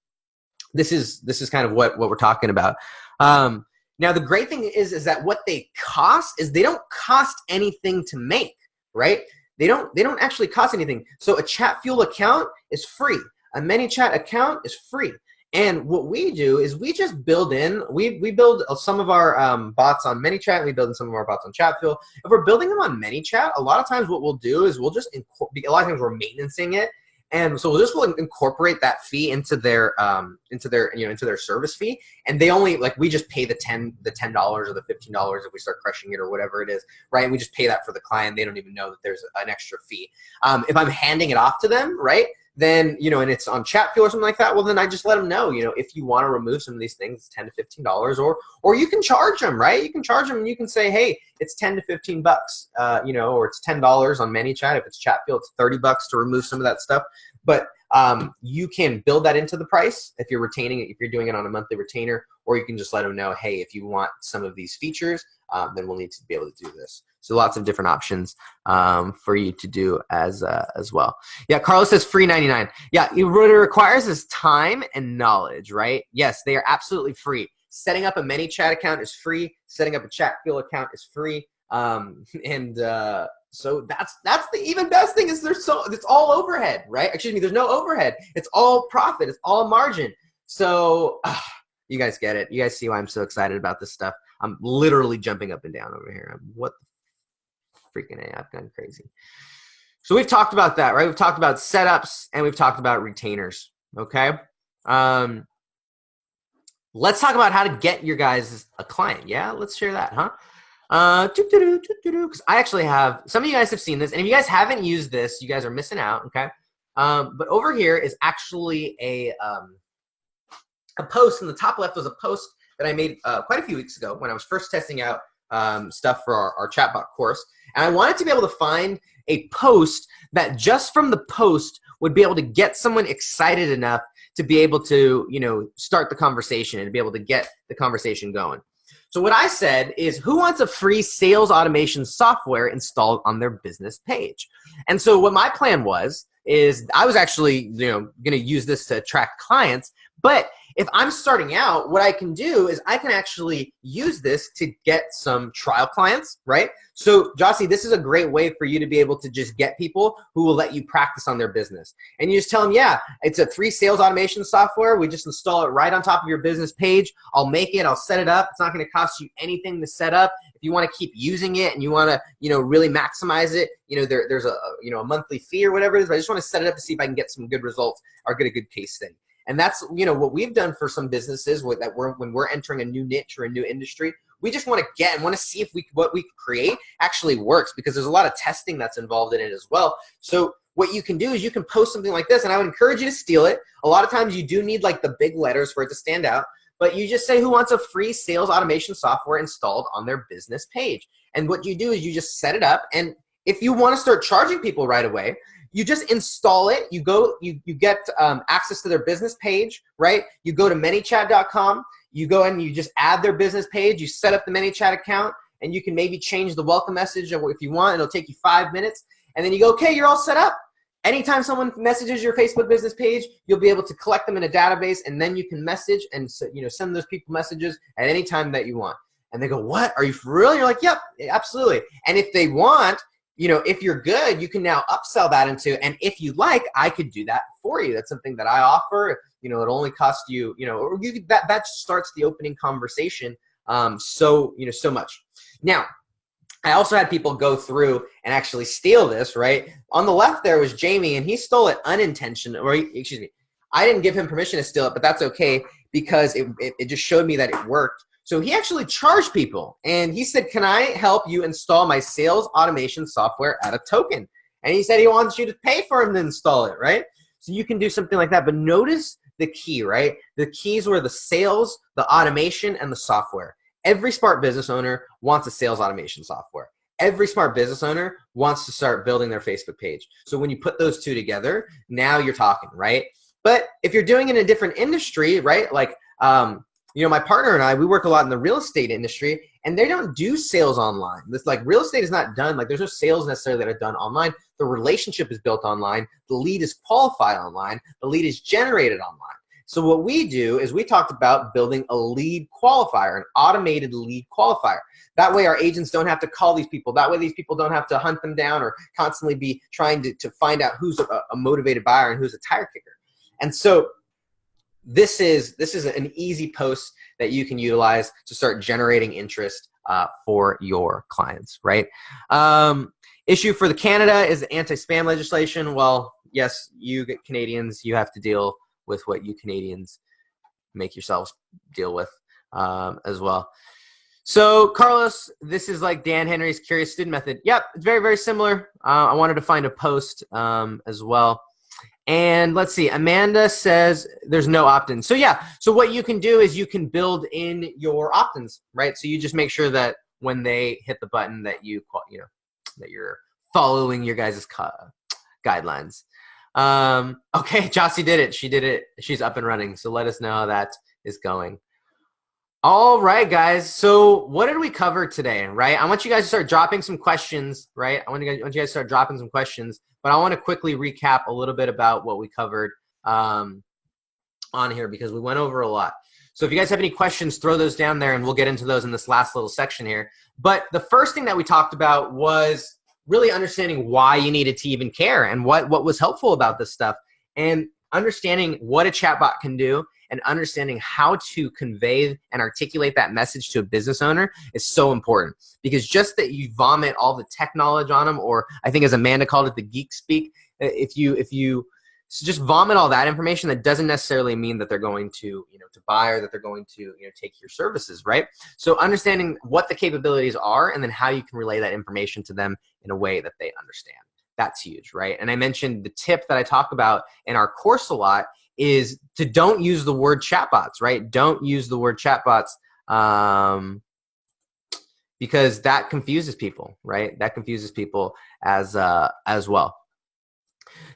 of what we're talking about. Now, the great thing is that what they cost is they don't cost anything to make, right? They don't actually cost anything. So a Chatfuel account is free. A ManyChat account is free. And what we do is we just build in, we build some of our bots on ManyChat, and we build in some of our bots on Chatfuel. If we're building them on ManyChat, a lot of times what we'll do is we'll just, a lot of times we're maintenancing it. And so we'll incorporate that fee into their service fee, and they only we just pay the $10 or the $15 if we start crushing it or whatever it is, right? And we just pay that for the client. They don't even know that there's an extra fee. If I'm handing it off to them, right? Then and it's on Chatfuel or something like that. Well, then I just let them know, if you want to remove some of these things, $10 to $15, or you can charge them, right? You can charge them, and you can say, hey, it's $10 to $15, or it's $10 on ManyChat. If it's Chatfuel, it's $30 to remove some of that stuff. But you can build that into the price if you're retaining it, if you're doing it on a monthly retainer, or you can just let them know, hey, if you want some of these features, then we'll need to be able to do this. So lots of different options for you to do as well. Yeah, Carlos says free 99. Yeah, what it requires is time and knowledge, right? Yes, they are absolutely free. Setting up a ManyChat account is free. Setting up a Chatfuel account is free. So that's the even best thing is it's all overhead, right? Excuse me, there's no overhead. It's all profit. It's all margin. So you guys get it. You guys see why I'm so excited about this stuff. I'm literally jumping up and down over here. What the freaking A? I've gone crazy. So we've talked about that, right? We've talked about setups and we've talked about retainers. Okay. Let's talk about how to get your guys a client. Yeah, let's share that, huh? Because I actually have, some of you guys have seen this, and if you guys haven't used this, you guys are missing out, okay? But over here is actually a post. In the top left was a post that I made quite a few weeks ago when I was first testing out stuff for our Chatbot course. And I wanted to be able to find a post that just from the post would be able to get someone excited enough to be able to, start the conversation and be able to get the conversation going. So what I said is, who wants a free sales automation software installed on their business page? And so what my plan was, is I was actually, going to use this to attract clients, but if I'm starting out, what I can do is I can actually use this to get some trial clients, right? So Jossie, this is a great way for you to be able to just get people who will let you practice on their business. And you just tell them, yeah, it's a free sales automation software. We just install it right on top of your business page. I'll make it, I'll set it up. It's not going to cost you anything to set up. If you want to keep using it and you want to, really maximize it, there's a monthly fee or whatever it is, but I just want to set it up to see if I can get some good results or get a good case study. And that's, what we've done for some businesses when we're entering a new niche or a new industry, we just want to see if what we create actually works, because there's a lot of testing that's involved in it as well. So what you can do is you can post something like this, and I would encourage you to steal it. A lot of times you do need like the big letters for it to stand out, but you just say who wants a free sales automation software installed on their business page. And what you do is you just set it up, and if you want to start charging people right away, you just install it. You get access to their business page, right? You go to ManyChat.com. You go and you just add their business page. You set up the ManyChat account, and you can maybe change the welcome message if you want. It'll take you 5 minutes, and then you go, okay, you're all set up. Anytime someone messages your Facebook business page, you'll be able to collect them in a database, and then you can message and send those people messages at any time that you want. And they go, what? Are you for real? You're like, yep, absolutely. And if they want, if you're good, you can now upsell that into, and if you like, I could do that for you. That's something that I offer. It'll only cost you, that starts the opening conversation so much. Now, I also had people go through and actually steal this, right? On the left there was Jamie, and he stole it unintentionally, I didn't give him permission to steal it, but that's okay because it just showed me that it worked. So he actually charged people, and he said, can I help you install my sales automation software at a token? And he said he wants you to pay for him to install it, right? So you can do something like that, but notice the key, right? The keys were the sales, the automation, and the software. Every smart business owner wants a sales automation software. Every smart business owner wants to start building their Facebook page. So when you put those two together, now you're talking, right? But if you're doing it in a different industry, right? Like, my partner and I, we work a lot in the real estate industry, and they don't do sales online. This real estate is not done. There's no sales necessarily that are done online. The relationship is built online. The lead is qualified online. The lead is generated online. So what we do is we talked about building a lead qualifier, an automated lead qualifier. That way our agents don't have to call these people. That way these people don't have to hunt them down or constantly be trying to find out who's a motivated buyer and who's a tire kicker. And so this is an easy post that you can utilize to start generating interest for your clients, right? Issue for the Canada is the anti-spam legislation. Well, yes, you Canadians, you have to deal with what you Canadians make yourselves deal with as well. So Carlos, this is like Dan Henry's Curious Student Method. Yep, it's very, very similar. I wanted to find a post as well. And let's see, Amanda says there's no opt-in. So yeah, so what you can do is you can build in your opt-ins, right? So you just make sure that when they hit the button that that you're following your guys' guidelines. Okay, Jossie did it. She did it. She's up and running. So let us know how that is going. All right, guys. So what did we cover today, right? I want you guys to start dropping some questions, right? I want you guys to start dropping some questions, but I want to quickly recap a little bit about what we covered on here because we went over a lot. So if you guys have any questions, throw those down there and we'll get into those in this last little section here. But the first thing that we talked about was really understanding why you needed to even care and what was helpful about this stuff, and understanding what a chatbot can do and understanding how to convey and articulate that message to a business owner is so important, because just that you vomit all the tech knowledge on them, or I think as Amanda called it, the geek speak, if you just vomit all that information, that doesn't necessarily mean that they're going to to buy or that they're going to take your services, right? So understanding what the capabilities are and then how you can relay that information to them in a way that they understand. That's huge, right? And I mentioned the tip that I talk about in our course a lot is to don't use the word chatbots, right? Don't use the word chatbots because that confuses people, right? That confuses people as well.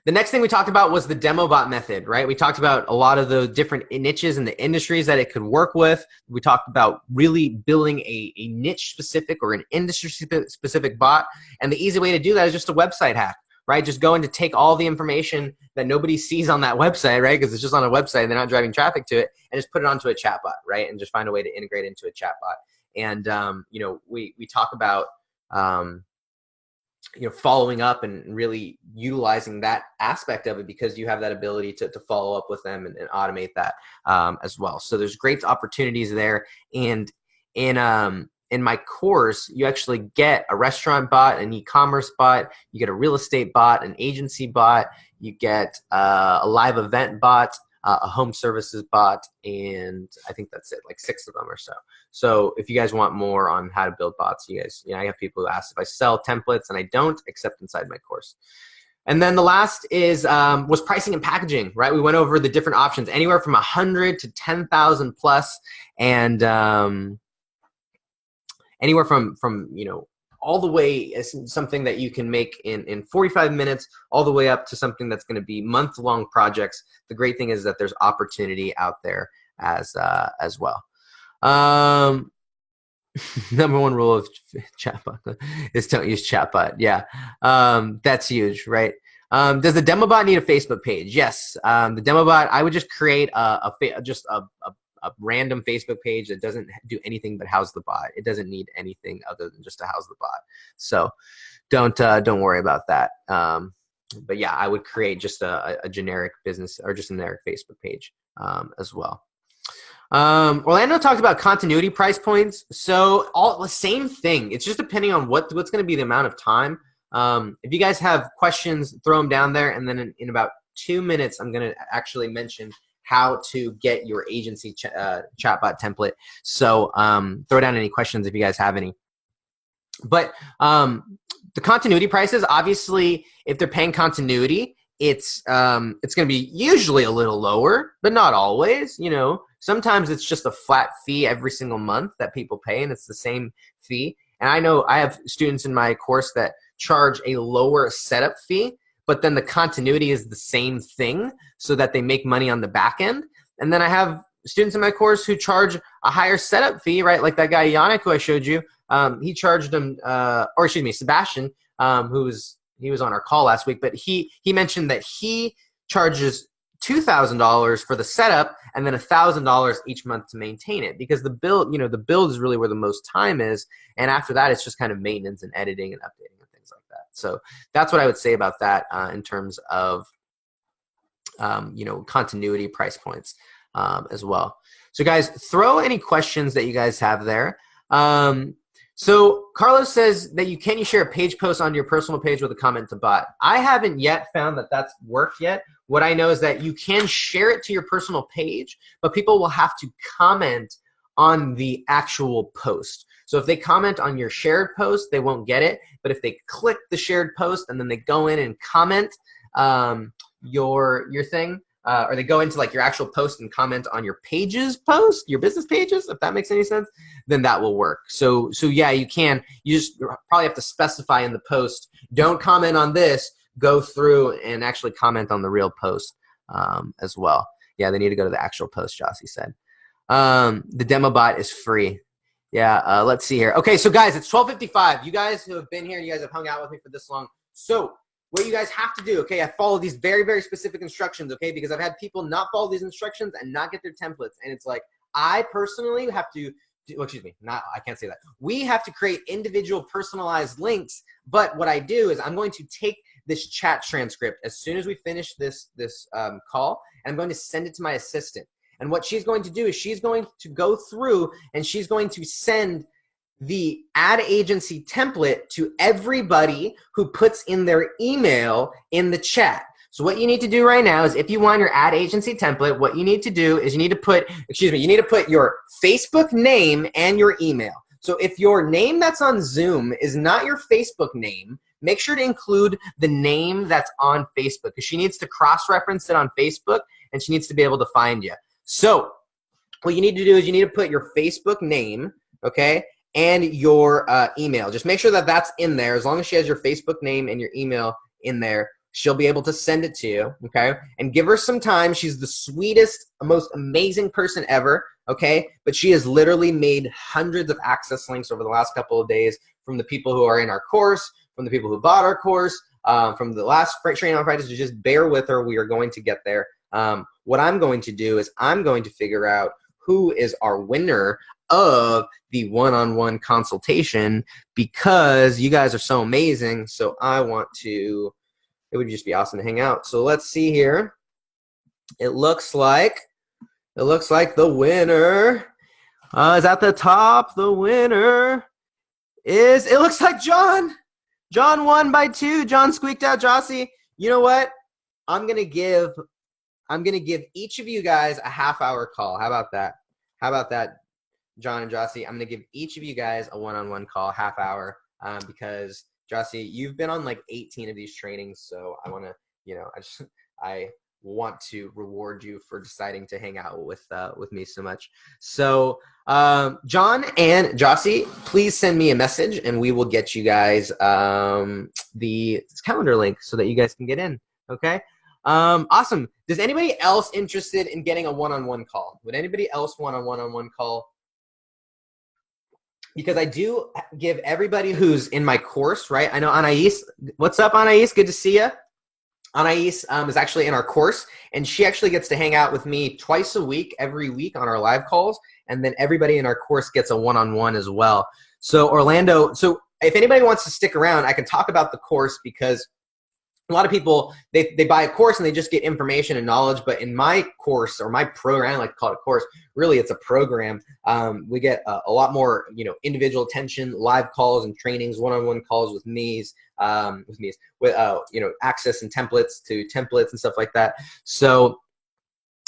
The next thing we talked about was the demo bot method, right? We talked about a lot of the different niches and the industries that it could work with. We talked about really building a niche specific or an industry specific bot. And the easy way to do that is just a website hack, right? Just going to take all the information that nobody sees on that website, right? Because it's just on a website and they're not driving traffic to it, and just put it onto a chatbot, right? And just find a way to integrate into a chatbot. And, you know, we talk about, you know, following up and really utilizing that aspect of it, because you have that ability to follow up with them and automate that as well. So there's great opportunities there. And in my course, you actually get a restaurant bot, an e-commerce bot, you get a real estate bot, an agency bot, you get a live event bot, a home services bot, and I think that's it, like 6 of them or so. So if you guys want more on how to build bots, you guys, you know, I have people who ask if I sell templates, and I don't, except inside my course. And then the last is was pricing and packaging, right? We went over the different options, anywhere from 100 to 10,000 plus, and anywhere from you know, all the way as something that you can make in 45 minutes, all the way up to something that's going to be month-long projects. The great thing is that there's opportunity out there as well. Number one rule of Chatbot is don't use Chatbot. Yeah, that's huge, right? Does the demo bot need a Facebook page? Yes. The demo bot, I would just create a random Facebook page that doesn't do anything but house the bot. It doesn't need anything other than just to house the bot. So don't worry about that. But yeah, I would create just a generic business or just a generic Facebook page as well. Orlando talked about continuity price points. So all the same thing. It's just depending on what's going to be the amount of time. If you guys have questions, throw them down there. And then in about 2 minutes, I'm going to actually mention how to get your agency chatbot template. So throw down any questions if you guys have any. But the continuity prices, obviously, if they're paying continuity, it's going to be usually a little lower, but not always. You know, sometimes it's just a flat fee every single month that people pay, and it's the same fee. And I know I have students in my course that charge a lower setup fee, but then the continuity is the same thing so that they make money on the back end. And then I have students in my course who charge a higher setup fee, right? Like that guy Yannick who I showed you, he charged him, or excuse me, Sebastian, he was on our call last week, but he mentioned that he charges $2,000 for the setup and then $1,000 each month to maintain it, because the build, you know, the build is really where the most time is. And after that, it's just kind of maintenance and editing and updating. So that's what I would say about that in terms of, you know, continuity price points as well. So guys, throw any questions that you guys have there. So Carlos says that can you share a page post on your personal page with a comment to bot? I haven't yet found that that's worked yet. What I know is that you can share it to your personal page, but people will have to comment on the actual post. So if they comment on your shared post, they won't get it. But if they click the shared post and then they go in and comment your thing, or they go into like your actual post and comment on your pages post, your business pages, if that makes any sense, then that will work. So yeah, you can. You just probably have to specify in the post, don't comment on this, go through and actually comment on the real post as well. Yeah, they need to go to the actual post, Jossie said. The demo bot is free. Yeah, let's see here. Okay, so guys, it's 12:55. You guys who have been here, you guys have hung out with me for this long. So what you guys have to do, okay, I follow these very, very specific instructions, okay, because I've had people not follow these instructions and not get their templates. And it's like, I personally have to, I can't say that. We have to create individual personalized links. But what I do is I'm going to take this chat transcript as soon as we finish this call, and I'm going to send it to my assistant. And what she's going to do is she's going to go through and she's going to send the ad agency template to everybody who puts in their email in the chat. So what you need to do right now is, if you want your ad agency template, what you need to do is you need to put your Facebook name and your email. So if your name that's on Zoom is not your Facebook name, make sure to include the name that's on Facebook, because she needs to cross-reference it on Facebook and she needs to be able to find you. So what you need to do is you need to put your Facebook name, okay, and your email. Just make sure that that's in there. As long as she has your Facebook name and your email in there, she'll be able to send it to you, okay? And give her some time. She's the sweetest, most amazing person ever, okay? But she has literally made hundreds of access links over the last couple of days from the people who are in our course, from the people who bought our course, from the last training on practice, to just bear with her. We are going to get there. What I'm going to do is I'm going to figure out who is our winner of the one-on-one consultation, because you guys are so amazing. So I want to, it would just be awesome to hang out. So let's see here. It looks like the winner is at the top. The winner is, it looks like John. John won by 2. John squeaked out Jossie. You know what? I'm gonna give each of you guys a half-hour call. How about that? How about that, John and Jossie? I'm gonna give each of you guys a one-on-one call, half hour, because Jossie, you've been on like 18 of these trainings, so I want to, you know, I want to reward you for deciding to hang out with me so much. So John and Jossie, please send me a message and we will get you guys the calendar link so that you guys can get in. Okay. Awesome. Does anybody else interested in getting a one-on-one call? Would anybody else want a one-on-one call? Because I do give everybody who's in my course, right? I know Anais. What's up, Anais? Good to see you. Anais is actually in our course, and she actually gets to hang out with me twice a week, every week on our live calls, and then everybody in our course gets a one-on-one as well. So Orlando, so if anybody wants to stick around, I can talk about the course, because a lot of people, they buy a course and they just get information and knowledge, but in my course, or my program, I like to call it a course, really it's a program. We get a lot more, you know, individual attention, live calls and trainings, one-on-one calls with me, you know, access and templates and stuff like that. So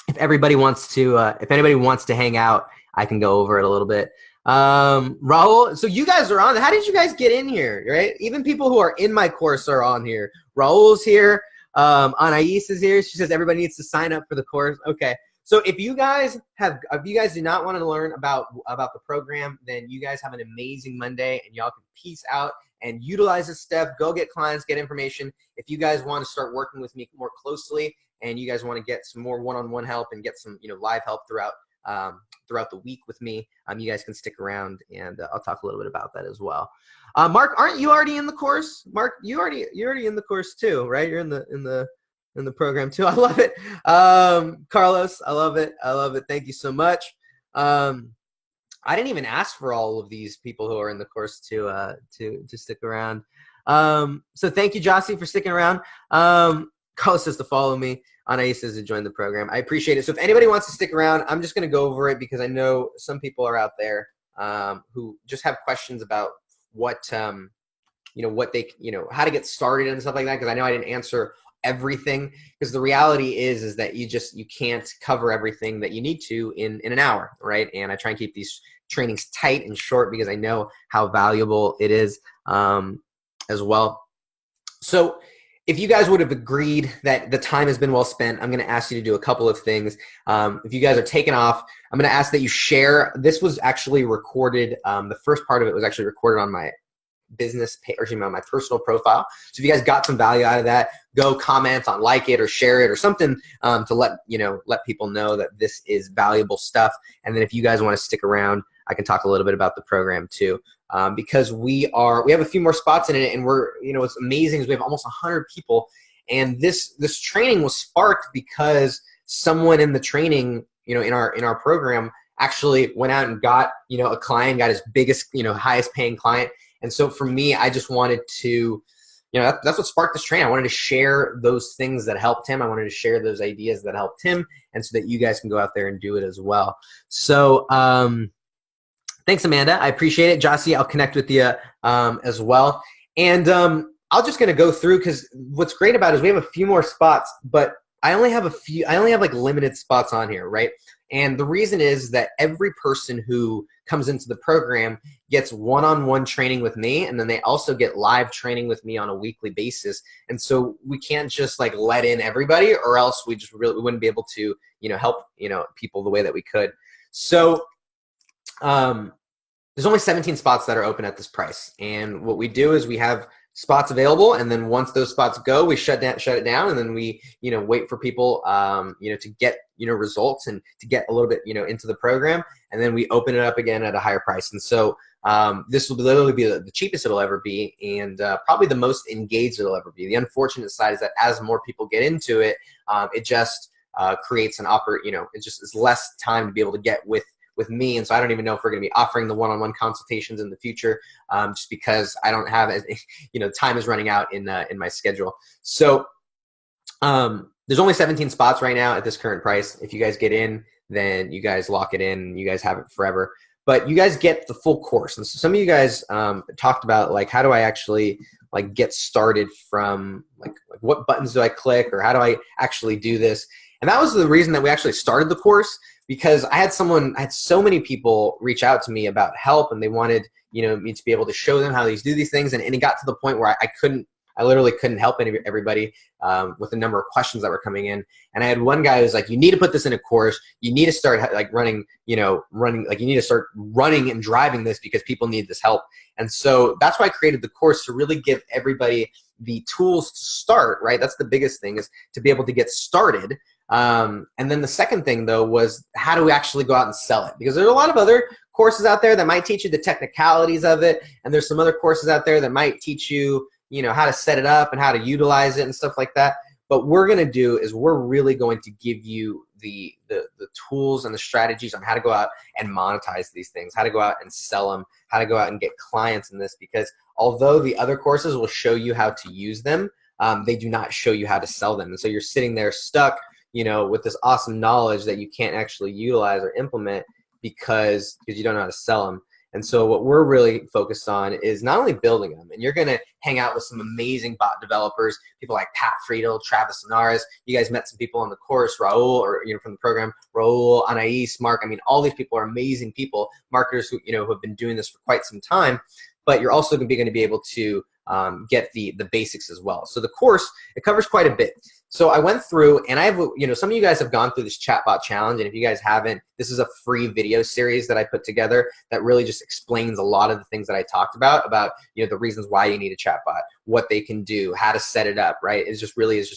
if anybody wants to hang out, I can go over it a little bit. Raul, so you guys are on. How did you guys get in here, right? Even people who are in my course are on here. Raul's here. Anais is here. She says everybody needs to sign up for the course. Okay. So if you guys do not want to learn about the program, then you guys have an amazing Monday, and y'all can peace out and utilize this step. Go get clients, get information. If you guys want to start working with me more closely, and you guys want to get some more one-on-one help and get some, you know, live help throughout the week with me, you guys can stick around, and I'll talk a little bit about that as well. Mark, aren't you already in the course? Mark, you're already in the course too, right? You're in the program too. I love it. Carlos, I love it. Thank you so much. I didn't even ask for all of these people who are in the course to stick around. So thank you, Jossie, for sticking around. Carlos says to follow me. Anais says to join the program. I appreciate it. So if anybody wants to stick around, I'm just going to go over it, because I know some people are out there who just have questions about what, you know, what they, you know, how to get started and stuff like that. Because I know I didn't answer everything, because the reality is that you can't cover everything that you need to in an hour, right? And I try and keep these trainings tight and short, because I know how valuable it is as well. So if you guys would have agreed that the time has been well spent, I'm going to ask you to do a couple of things. If you guys are taking off, I'm going to ask that you share. This was actually recorded. The first part of it was actually recorded on my business page, or on my personal profile. So if you guys got some value out of that, go comment on, like it or share it or something, to let people know that this is valuable stuff. And then if you guys want to stick around, I can talk a little bit about the program too. Because we have a few more spots in it, and we're, you know, what's amazing is we have almost 100 people, and this training was sparked because someone in the training, you know, in our program actually went out and got, you know, a client, got his biggest, you know, highest paying client. And so for me, I just wanted to, you know, that's what sparked this training. I wanted to share those things that helped him. I wanted to share those ideas that helped him, and so that you guys can go out there and do it as well. So thanks, Amanda. I appreciate it. Jossie, I'll connect with you as well. And I'm just going to go through, because what's great about it is we have a few more spots, but I only have like limited spots on here, right? And the reason is that every person who comes into the program gets one-on-one training with me, and then they also get live training with me on a weekly basis. And so we can't just like let in everybody, or else we wouldn't be able to, you know, help, you know, people the way that we could. So there's only 17 spots that are open at this price. And what we do is we have spots available, and then once those spots go, we shut it down, and then we, you know, wait for people, you know, to get, you know, results and to get a little bit, you know, into the program. and then we open it up again at a higher price. And so this will literally be the cheapest it'll ever be, and probably the most engaged it'll ever be. The unfortunate side is that as more people get into it, it just creates it just is less time to be able to get with me. And so I don't even know if we're going to be offering the one-on-one consultations in the future, just because I don't have, time is running out in my schedule. So there's only 17 spots right now at this current price. If you guys get in, then you guys lock it in, you guys have it forever. But you guys get the full course. And so some of you guys talked about, like, how do I actually get started from, like what buttons do I click, or how do I actually do this? And that was the reason that we actually started the course, because I had so many people reach out to me about help, and they wanted, me to be able to show them how these do these things. And it got to the point where I literally couldn't help everybody with the number of questions that were coming in. And I had one guy who was like, you need to put this in a course. You need to start running, you need to start running and driving this because people need this help. And so that's why I created the course, to really give everybody the tools to start, right? That's the biggest thing, is to be able to get started. And then the second thing, though, was how do we actually go out and sell it? Because there's a lot of other courses out there that might teach you the technicalities of it. And there's some other courses out there that might teach you, how to set it up and how to utilize it and stuff like that. But what we're going to do is we're really going to give you the tools and the strategies on how to go out and monetize these things, how to go out and sell them, how to go out and get clients in this. Because although the other courses will show you how to use them, they do not show you how to sell them. And so you're sitting there stuck, with this awesome knowledge that you can't actually utilize or implement because you don't know how to sell them. And so what we're really focused on is not only building them, and you're going to hang out with some amazing bot developers, people like Pat Friedel, Travis Inares. You guys met some people on the course, Raul, or from the program, Raul, Anais, Mark. I mean, all these people are amazing people, marketers who who have been doing this for quite some time. But you're also going to be able to get the basics as well. So the course, it covers quite a bit. So I went through, and I have, some of you guys have gone through this Chatbot challenge, and if you guys haven't, this is a free video series that I put together that really just explains a lot of the things that I talked about, the reasons why you need a Chatbot, what they can do, how to set it up, right? It's just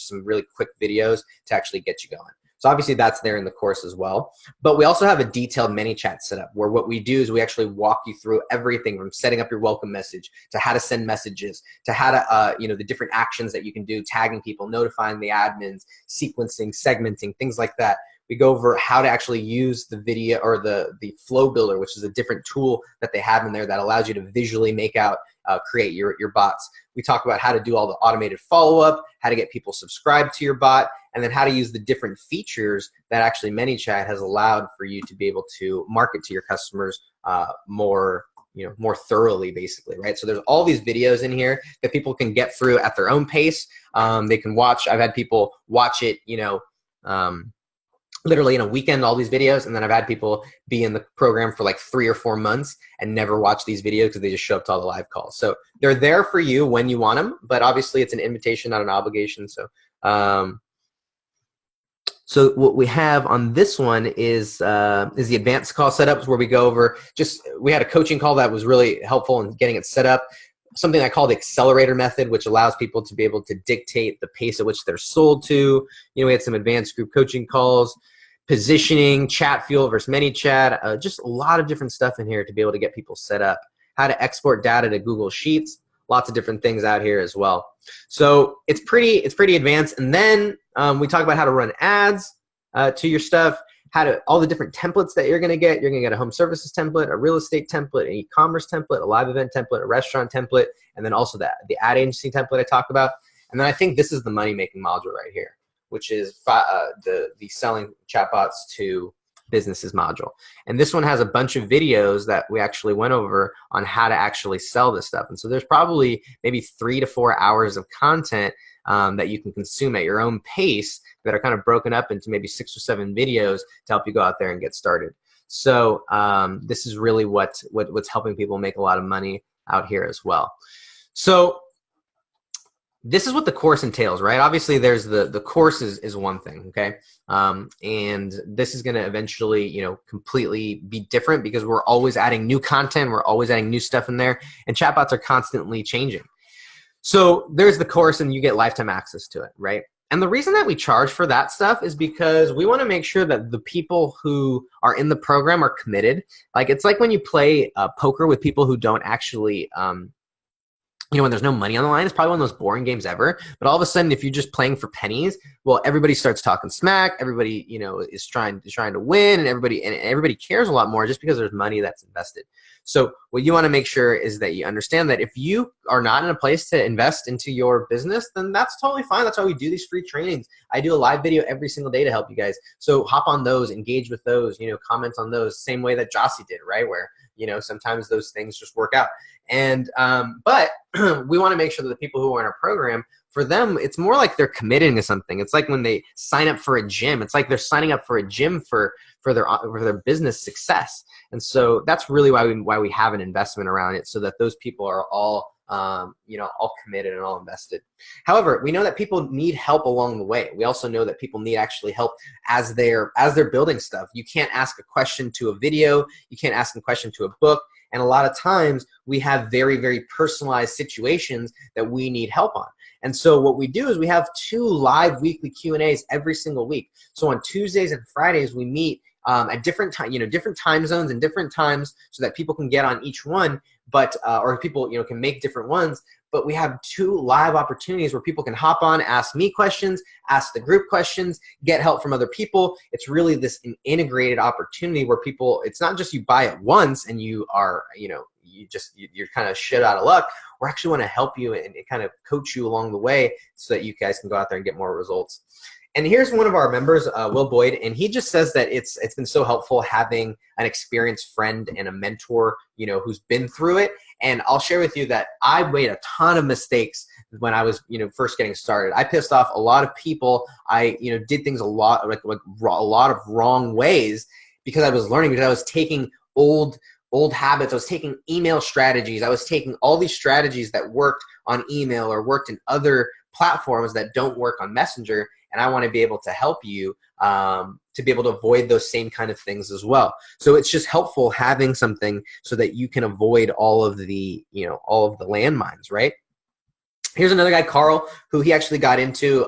some really quick videos to actually get you going. So obviously that's there in the course as well. But we also have a detailed ManyChat setup, where what we do is we actually walk you through everything from setting up your welcome message to how to send messages to how to, the different actions that you can do, tagging people, notifying the admins, sequencing, segmenting, things like that. We go over how to actually use the video or the flow builder, which is a different tool that they have in there that allows you to visually create your bots. We talk about how to do all the automated follow-up, how to get people subscribed to your bot, and then how to use the different features that actually ManyChat has allowed for you to be able to market to your customers more thoroughly, basically, right? So there's all these videos in here that people can get through at their own pace. They can watch. I've had people watch it, literally in a weekend, all these videos, and then I've had people be in the program for like 3 or 4 months and never watch these videos because they just show up to all the live calls. So they're there for you when you want them, but obviously it's an invitation, not an obligation. So so what we have on this one is the advanced call setups, where we go over we had a coaching call that was really helpful in getting it set up. Something I call the accelerator method, which allows people to be able to dictate the pace at which they're sold to. We had some advanced group coaching calls, positioning, chat fuel versus ManyChat, just a lot of different stuff in here to be able to get people set up. How to export data to Google Sheets, lots of different things out here as well. So it's pretty advanced. And then we talk about how to run ads to your stuff, all the different templates that you're going to get. You're going to get a home services template, a real estate template, an e-commerce template, a live event template, a restaurant template, and then also the ad agency template I talked about. And then I think this is the money-making module right here, which is the selling chatbots to businesses module. And this one has a bunch of videos that we actually went over on how to actually sell this stuff. And so there's probably maybe 3 to 4 hours of content that you can consume at your own pace that are kind of broken up into maybe 6 or 7 videos to help you go out there and get started. So this is really what's helping people make a lot of money out here as well. So this is what the course entails, right? Obviously, there's the course is one thing, okay? And this is going to eventually, completely be different because we're always adding new content. We're always adding new stuff in there, and chatbots are constantly changing. So there's the course, and you get lifetime access to it, right? And the reason that we charge for that stuff is because we want to make sure that the people who are in the program are committed. Like, it's like when you play poker with people who don't actually, when there's no money on the line, it's probably one of the most boring games ever. But all of a sudden, if you're just playing for pennies, well, everybody starts talking smack. Everybody, is trying to win, and everybody cares a lot more just because there's money that's invested. So what you want to make sure is that you understand that if you are not in a place to invest into your business, then that's totally fine. That's why we do these free trainings. I do a live video every single day to help you guys. So hop on those, engage with those, comment on those, same way that Jossie did, right? Where sometimes those things just work out. And but we want to make sure that the people who are in our program, for them, it's more like they're committing to something. It's like when they sign up for a gym. It's like they're signing up for a gym for their business success. And so that's really why we have an investment around it, so that those people are all all committed and all invested. However, we know that people need help along the way. We also know that people need actually help as they're building stuff. You can't ask a question to a video. You can't ask a question to a book. And a lot of times we have very, very personalized situations that we need help on. And so what we do is we have 2 live weekly Q&As every single week. So on Tuesdays and Fridays, we meet at different time zones and different times, so that people can get on each one, but or people can make different ones. But we have 2 live opportunities where people can hop on, ask me questions, ask the group questions, get help from other people. It's really this integrated opportunity where people, it's not just you buy it once and you are, you're kind of shit out of luck. We actually want to help you and kind of coach you along the way so that you guys can go out there and get more results. And here's one of our members, Will Boyd, and he just says that it's been so helpful having an experienced friend and a mentor, who's been through it. And I'll share with you that I made a ton of mistakes when I was, first getting started. I pissed off a lot of people. I, did things a lot of wrong ways because I was learning, because I was taking old habits. I was taking email strategies. I was taking all these strategies that worked on email or worked in other platforms that don't work on Messenger. And I want to be able to help you to be able to avoid those same kind of things as well. So it's just helpful having something so that you can avoid all of the landmines, right? Here's another guy, Carl, who he actually got into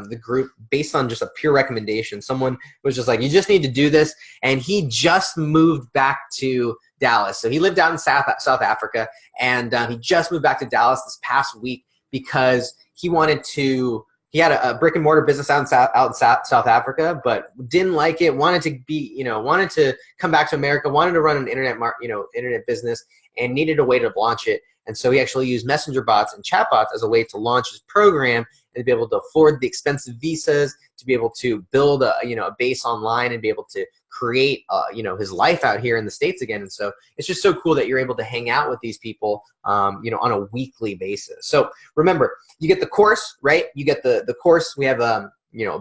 the group based on just a pure recommendation. Someone was just like, you just need to do this. And he just moved back to Dallas. So he lived out in South Africa, and he just moved back to Dallas this past week because he had a brick and mortar business out in South Africa, but didn't like it, wanted to come back to America, wanted to run an internet business, and needed a way to launch it. And so he actually used messenger bots and chatbots as a way to launch his program and to be able to afford the expensive visas, to be able to build a base online and be able to create his life out here in the States again. And so it's just so cool that you're able to hang out with these people on a weekly basis. So remember, you get the course, right? You get the course. We have a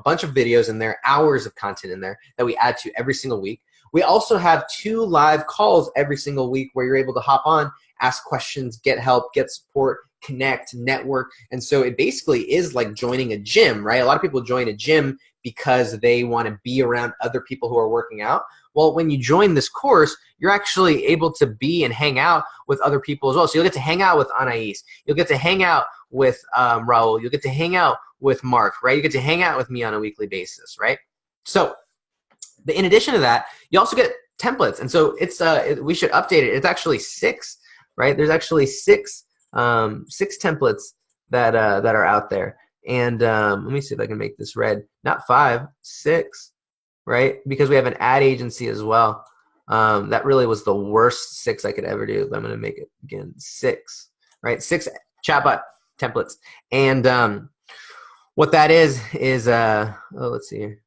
bunch of videos in there, hours of content in there that we add to every single week. We also have 2 live calls every single week where you're able to hop on, ask questions, get help, get support, connect, network. And so it basically is like joining a gym, right? A lot of people join a gym because they want to be around other people who are working out. Well, when you join this course, you're actually able to be and hang out with other people as well. So you'll get to hang out with Anais. You'll get to hang out with Raul. You'll get to hang out with Mark, right? You get to hang out with me on a weekly basis, right? So in addition to that, you also get templates. And so we should update it. It's actually 6, right? There's actually 6 templates that are out there. And let me see if I can make this red. Not 5, 6, right? Because we have an ad agency as well. That really was the worst 6 I could ever do. But I'm going to make it again 6, right? 6 chatbot templates. And what that is let's see here.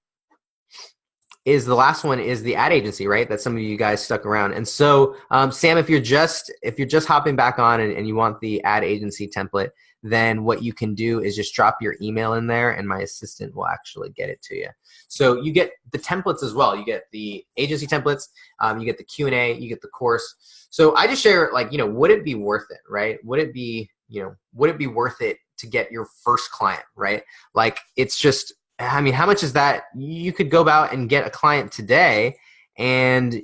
Is the last one is the ad agency, right? That some of you guys stuck around. And so, Sam, if you're just hopping back on and you want the ad agency template, then what you can do is just drop your email in there and my assistant will actually get it to you. So you get the templates as well. You get the agency templates, you get the Q&A, you get the course. So I just share, would it be worth it, right? Would it be worth it to get your first client, right? It's just, how much is that? You could go out and get a client today and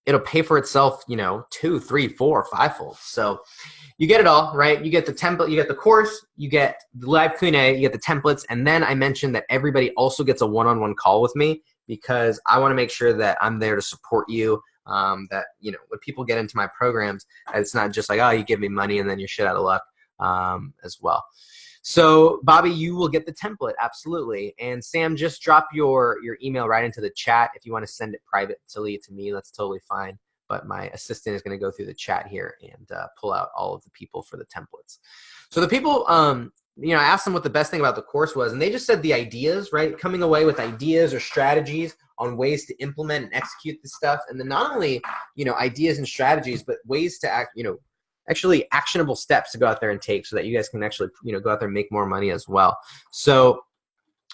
it'll pay for itself, 2, 3, 4, 5-fold. So, you get it all, right? You get the template, you get the course, you get the live Q&A, you get the templates, and then I mentioned that everybody also gets a one-on-one call with me because I want to make sure that I'm there to support you. That, you know, when people get into my programs, it's not just like, oh, you give me money and then you're shit out of luck as well. So Bobby, you will get the template, absolutely. And Sam, just drop your email right into the chat. If you want to send it privately to me, that's totally fine. But my assistant is going to go through the chat here and pull out all of the people for the templates. So the people, you know, I asked them what the best thing about the course was, and they just said the ideas, right? Coming away with ideas or strategies on ways to implement and execute this stuff. And then not only, you know, ideas and strategies, but ways to act, you know, actually actionable steps to go out there and take so that you guys can actually, you know, go out there and make more money as well. So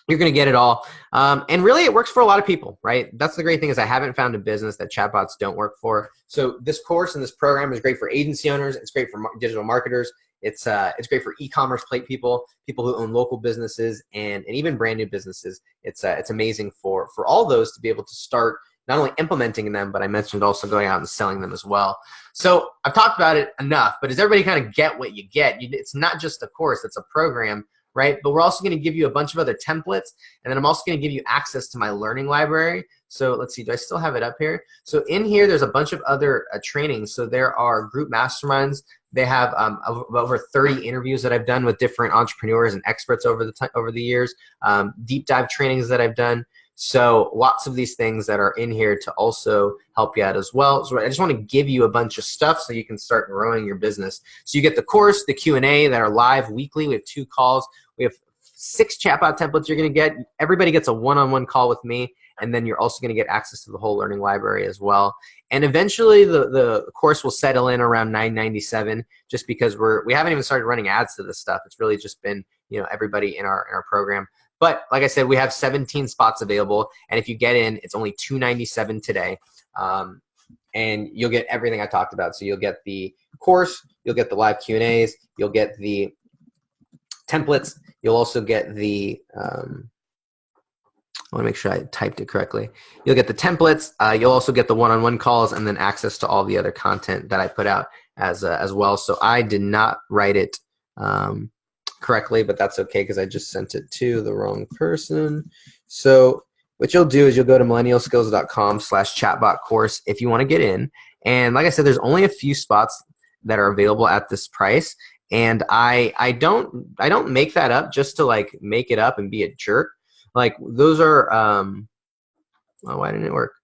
you're going to get it all. And really it works for a lot of people, right? That's the great thing is I haven't found a business that chatbots don't work for. So this course and this program is great for agency owners. It's great for digital marketers. It's great for e-commerce people who own local businesses and even brand new businesses. It's amazing for all those to be able to start not only implementing them, but I mentioned also going out and selling them as well. So I've talked about it enough, but does everybody kind of get what you get? It's not just a course, it's a program, right? But we're also going to give you a bunch of other templates, and then I'm also going to give you access to my learning library. So let's see, do I still have it up here? So in here, there's a bunch of other trainings. So there are group masterminds. They have over 30 interviews that I've done with different entrepreneurs and experts over the years, deep dive trainings that I've done. So lots of these things that are in here to also help you out as well. So I just want to give you a bunch of stuff so you can start growing your business. So you get the course, the Q&A that are live weekly. We have 2 calls. We have 6 chatbot templates you're going to get. Everybody gets a one-on-one call with me, and then you're also going to get access to the whole learning library as well. And eventually the course will settle in around $997 just because we haven't even started running ads to this stuff. It's really just been, you know, everybody in our program. But like I said, we have 17 spots available, and if you get in, it's only $297 today, and you'll get everything I talked about. So you'll get the course, you'll get the live Q&As, you'll get the templates, you'll also get the I want to make sure I typed it correctly. You'll get the templates, you'll also get the one-on-one calls, and then access to all the other content that I put out as well. So I did not write it correctly, but that's okay because I just sent it to the wrong person. So what you'll do is you'll go to millennialskills.com/chatbot course if you want to get in. And like I said, there's only a few spots that are available at this price. And I don't make that up just to like make it up and be a jerk. Like those are oh, why didn't it work?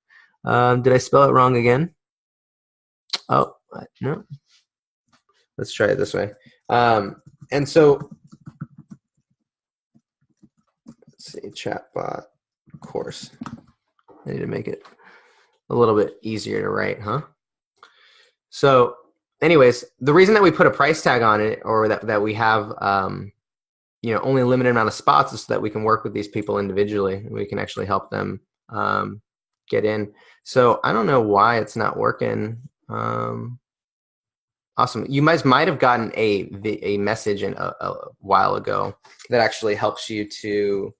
Did I spell it wrong again? Oh, no. Let's try it this way. And so let's see, chatbot course. I need to make it a little bit easier to write, huh? So anyways, the reason that we put a price tag on it, or that we have you know, only a limited amount of spots, is so that we can work with these people individually. We can actually help them get in. So I don't know why it's not working. Awesome. You guys might have gotten a message a while ago that actually helps you to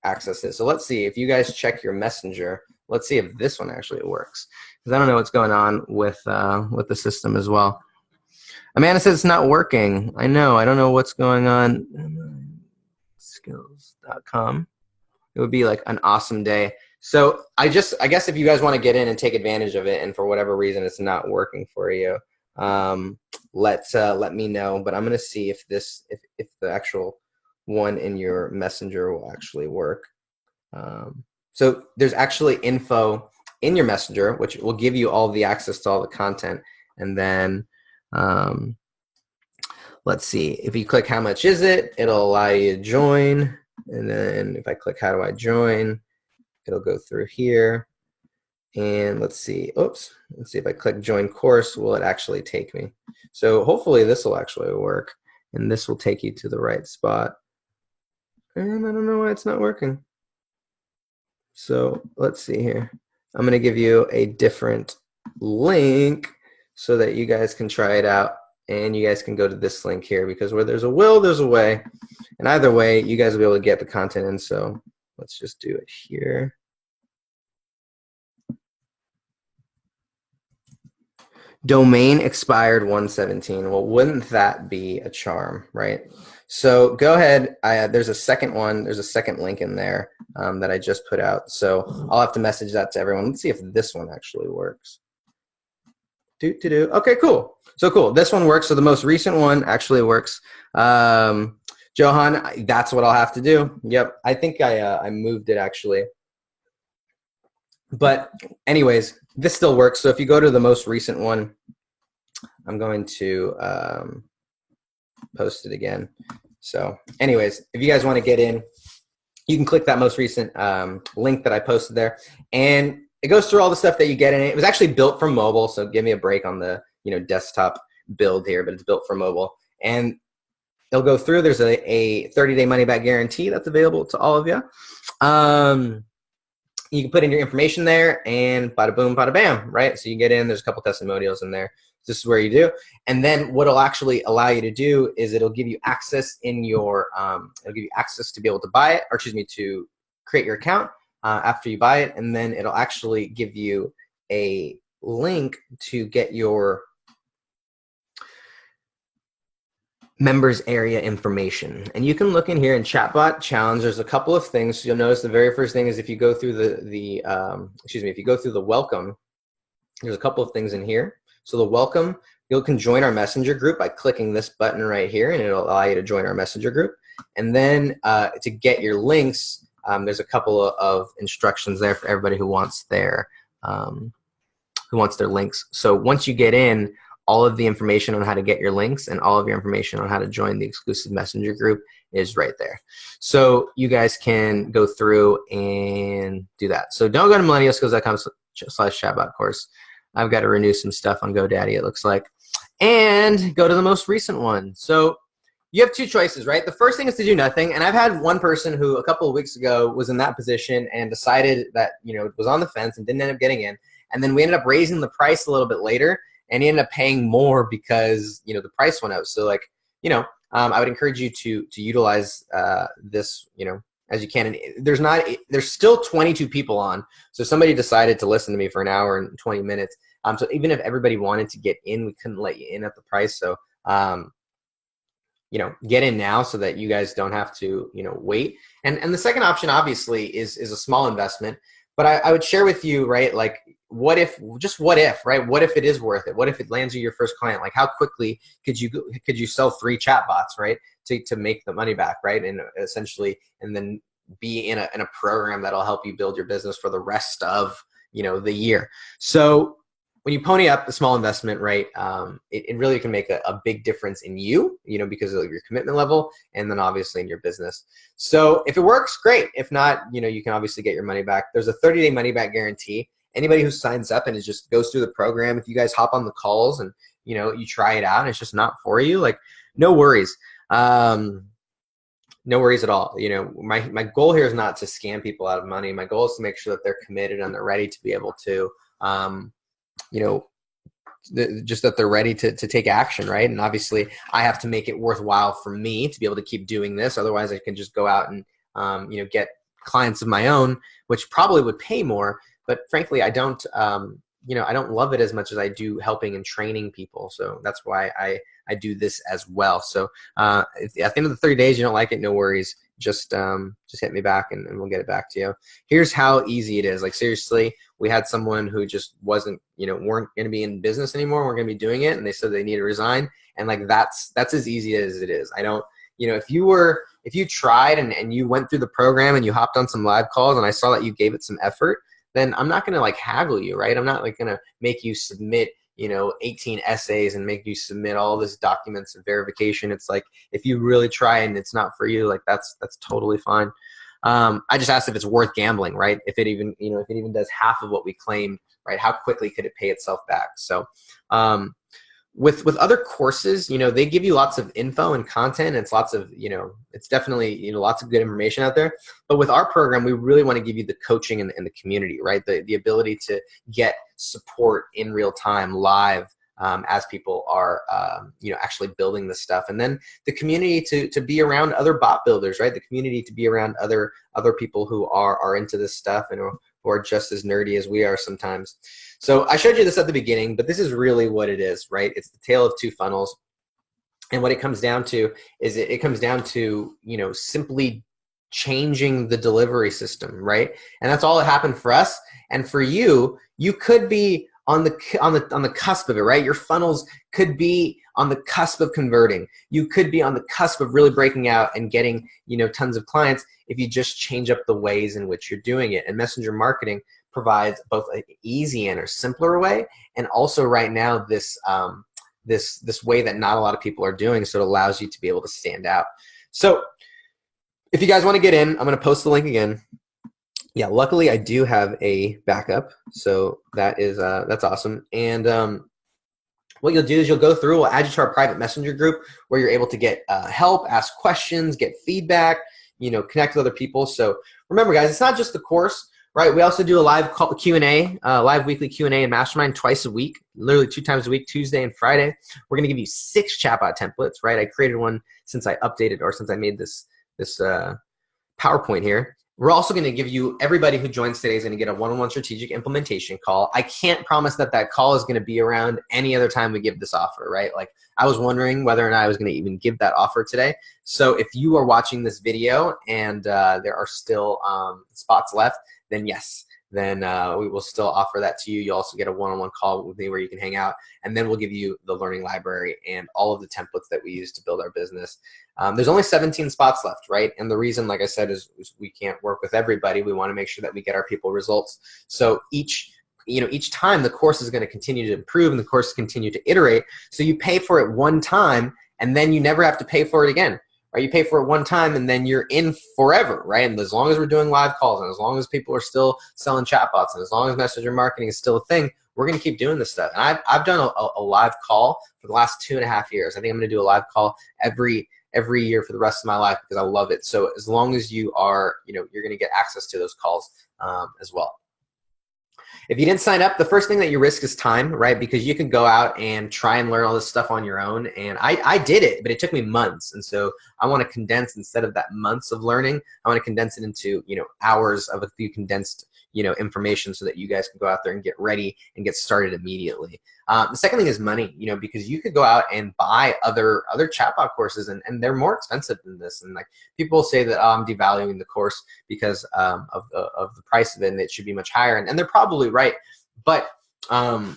access it. So let's see if you guys check your messenger. Let's see if this one actually works, because I don't know what's going on with the system as well. Amanda says it's not working. I know. I don't know what's going on. Skills.com. It would be like an awesome day. So I guess if you guys want to get in and take advantage of it, and for whatever reason it's not working for you, let me know. But I'm gonna see if if the actual one in your messenger will actually work. So there's actually info in your messenger, which will give you all the access to all the content. And then let's see, if you click how much is it, it'll allow you to join. And then if I click how do I join, it'll go through here. And let's see, let's see if I click join course, will it actually take me? So hopefully this will actually work, and this will take you to the right spot. And I don't know why it's not working. So let's see here. I'm gonna give you a different link so that you guys can try it out, and you guys can go to this link here, because where there's a will, there's a way. And either way, you guys will be able to get the content in. So let's just do it here. Domain expired 117. Well, wouldn't that be a charm, right? So go ahead. There's a second one. There's a second link in there that I just put out. So I'll have to message that to everyone. Let's see if this one actually works. Okay, cool. So cool. This one works. So the most recent one actually works. Johan, that's what I'll have to do. Yep. I think I moved it actually. But anyways, this still works. So if you go to the most recent one, I'm going to post it again. So anyways, if you guys want to get in, you can click that most recent link that I posted there. And it goes through all the stuff that you get in it. It was actually built for mobile, so give me a break on the desktop build here, but it's built for mobile. And it'll go through. There's a 30-day money-back guarantee that's available to all of you. You can put in your information there, and bada boom, bada bam, right? So you get in. There's a couple testimonials in there. This is where you do. And then what it'll actually allow you to do is it'll give you access in your, it'll give you access to be able to buy it, or excuse me, to create your account after you buy it. And then it'll actually give you a link to get your members area information. And you can look in here in Chatbot Challenge. There's a couple of things. You'll notice the very first thing is if you go through if you go through the welcome, there's a couple of things in here. So the welcome, you can join our messenger group by clicking this button right here, and it'll allow you to join our messenger group. And then to get your links, there's a couple of instructions there for everybody who wants their links. So once you get in, all of the information on how to get your links and all of your information on how to join the exclusive messenger group is right there. So you guys can go through and do that. So don't go to millennialskills.com/chatbot course. I've got to renew some stuff on GoDaddy, it looks like. And go to the most recent one. So you have two choices, right? The first thing is to do nothing. And I've had one person who a couple of weeks ago was in that position and decided that, was on the fence and didn't end up getting in. And then we ended up raising the price a little bit later, and he ended up paying more because, the price went out. So like, I would encourage you to utilize this, as you can. And there's still 22 people on. So somebody decided to listen to me for an hour and 20 minutes. So even if everybody wanted to get in, we couldn't let you in at the price. So, get in now so that you guys don't have to, wait. And the second option obviously is a small investment, but I would share with you, right? Like, what if, right? What if it is worth it? What if it lands you your first client? Like, how quickly could you sell 3 chatbots, right? To make the money back, right? And essentially, and then be in a program that'll help you build your business for the rest of, the year. So when you pony up a small investment, right, it really can make a big difference in you, because of your commitment level, and then obviously in your business. So if it works, great. If not, you can obviously get your money back. There's a 30-day money back guarantee. Anybody who signs up and it just goes through the program, if you guys hop on the calls and, you try it out and it's just not for you, like, no worries. No worries at all. My goal here is not to scam people out of money. My goal is to make sure that they're committed and they're ready to be able to, just that they're ready to take action, right? And obviously I have to make it worthwhile for me to be able to keep doing this. Otherwise I can just go out and, get clients of my own, which probably would pay more. But frankly, I don't, I don't love it as much as I do helping and training people. So that's why I do this as well. So at the end of the 30 days, you don't like it, no worries. Just hit me back and we'll get it back to you. Here's how easy it is. Like, seriously, we had someone who just wasn't, weren't going to be in business anymore, weren't going to be doing it, and they said they need to resign. And like, that's as easy as it is. I don't, if you tried and you went through the program and you hopped on some live calls and I saw that you gave it some effort, then I'm not going to like haggle you, right? I'm not like going to make you submit, 18 essays and make you submit all this documents and verification. It's like, if you really try and it's not for you, like that's totally fine. I just asked if it's worth gambling, right? If it even, if it even does half of what we claimed, right? How quickly could it pay itself back? So, with other courses, they give you lots of info and content. It's lots of, it's definitely, lots of good information out there. But with our program, we really want to give you the coaching and the community, right? The ability to get support in real time, live, as people are, actually building this stuff. And then the community to be around other bot builders, right? The community to be around other people who are into this stuff and who are just as nerdy as we are sometimes. So I showed you this at the beginning, but this is really what it is, right? It's the tale of two funnels. And what it comes down to is it comes down to, simply changing the delivery system, right? And that's all that happened for us. And for you, you could be on the cusp of it, right? Your funnels could be on the cusp of converting. You could be on the cusp of really breaking out and getting, tons of clients if you just change up the ways in which you're doing it. And messenger marketing provides both an easy and a simpler way, and also right now this way that not a lot of people are doing, so it allows you to be able to stand out. So if you guys want to get in, I'm going to post the link again. Yeah, luckily I do have a backup, so that's awesome. And what you'll do is you'll go through, we'll add you to our private messenger group where you're able to get help, ask questions, get feedback, connect with other people. So remember, guys, it's not just the course, right? We also do a live Q&A, live weekly Q&A and mastermind twice a week, literally 2 times a week, Tuesday and Friday. We're going to give you 6 chatbot templates, right? I created one since I updated, or since I made this PowerPoint here. We're also going to give you, everybody who joins today is going to get a one-on-one strategic implementation call. I can't promise that call is going to be around any other time we give this offer, right? Like, I was wondering whether or not I was going to even give that offer today. So if you are watching this video and there are still spots left, then yes, then we will still offer that to you. You also get a one-on-one call with me where you can hang out, and then we'll give you the learning library and all of the templates that we use to build our business. There's only 17 spots left, right? And the reason, like I said, is we can't work with everybody. We want to make sure that we get our people results. So each time the course is going to continue to improve and the course continue to iterate. So you pay for it one time and then you never have to pay for it again. Right? You pay for it one time and then you're in forever, right? And as long as we're doing live calls, and as long as people are still selling chatbots, and as long as messenger marketing is still a thing, we're going to keep doing this stuff. And I've done a live call for the last 2.5 years. I think I'm going to do a live call every year for the rest of my life because I love it. So as long as you are, you're going to get access to those calls as well. If you didn't sign up, the first thing that you risk is time, right? Because you can go out and try and learn all this stuff on your own. And I did it, but it took me months. And so I want to condense, instead of that months of learning, I want to condense it into, hours of a few condensed, information so that you guys can go out there and get ready and get started immediately. The second thing is money, because you could go out and buy other chatbot courses and they're more expensive than this. And like, people say that I'm devaluing the course because of the price of it and it should be much higher. And they're probably right. But I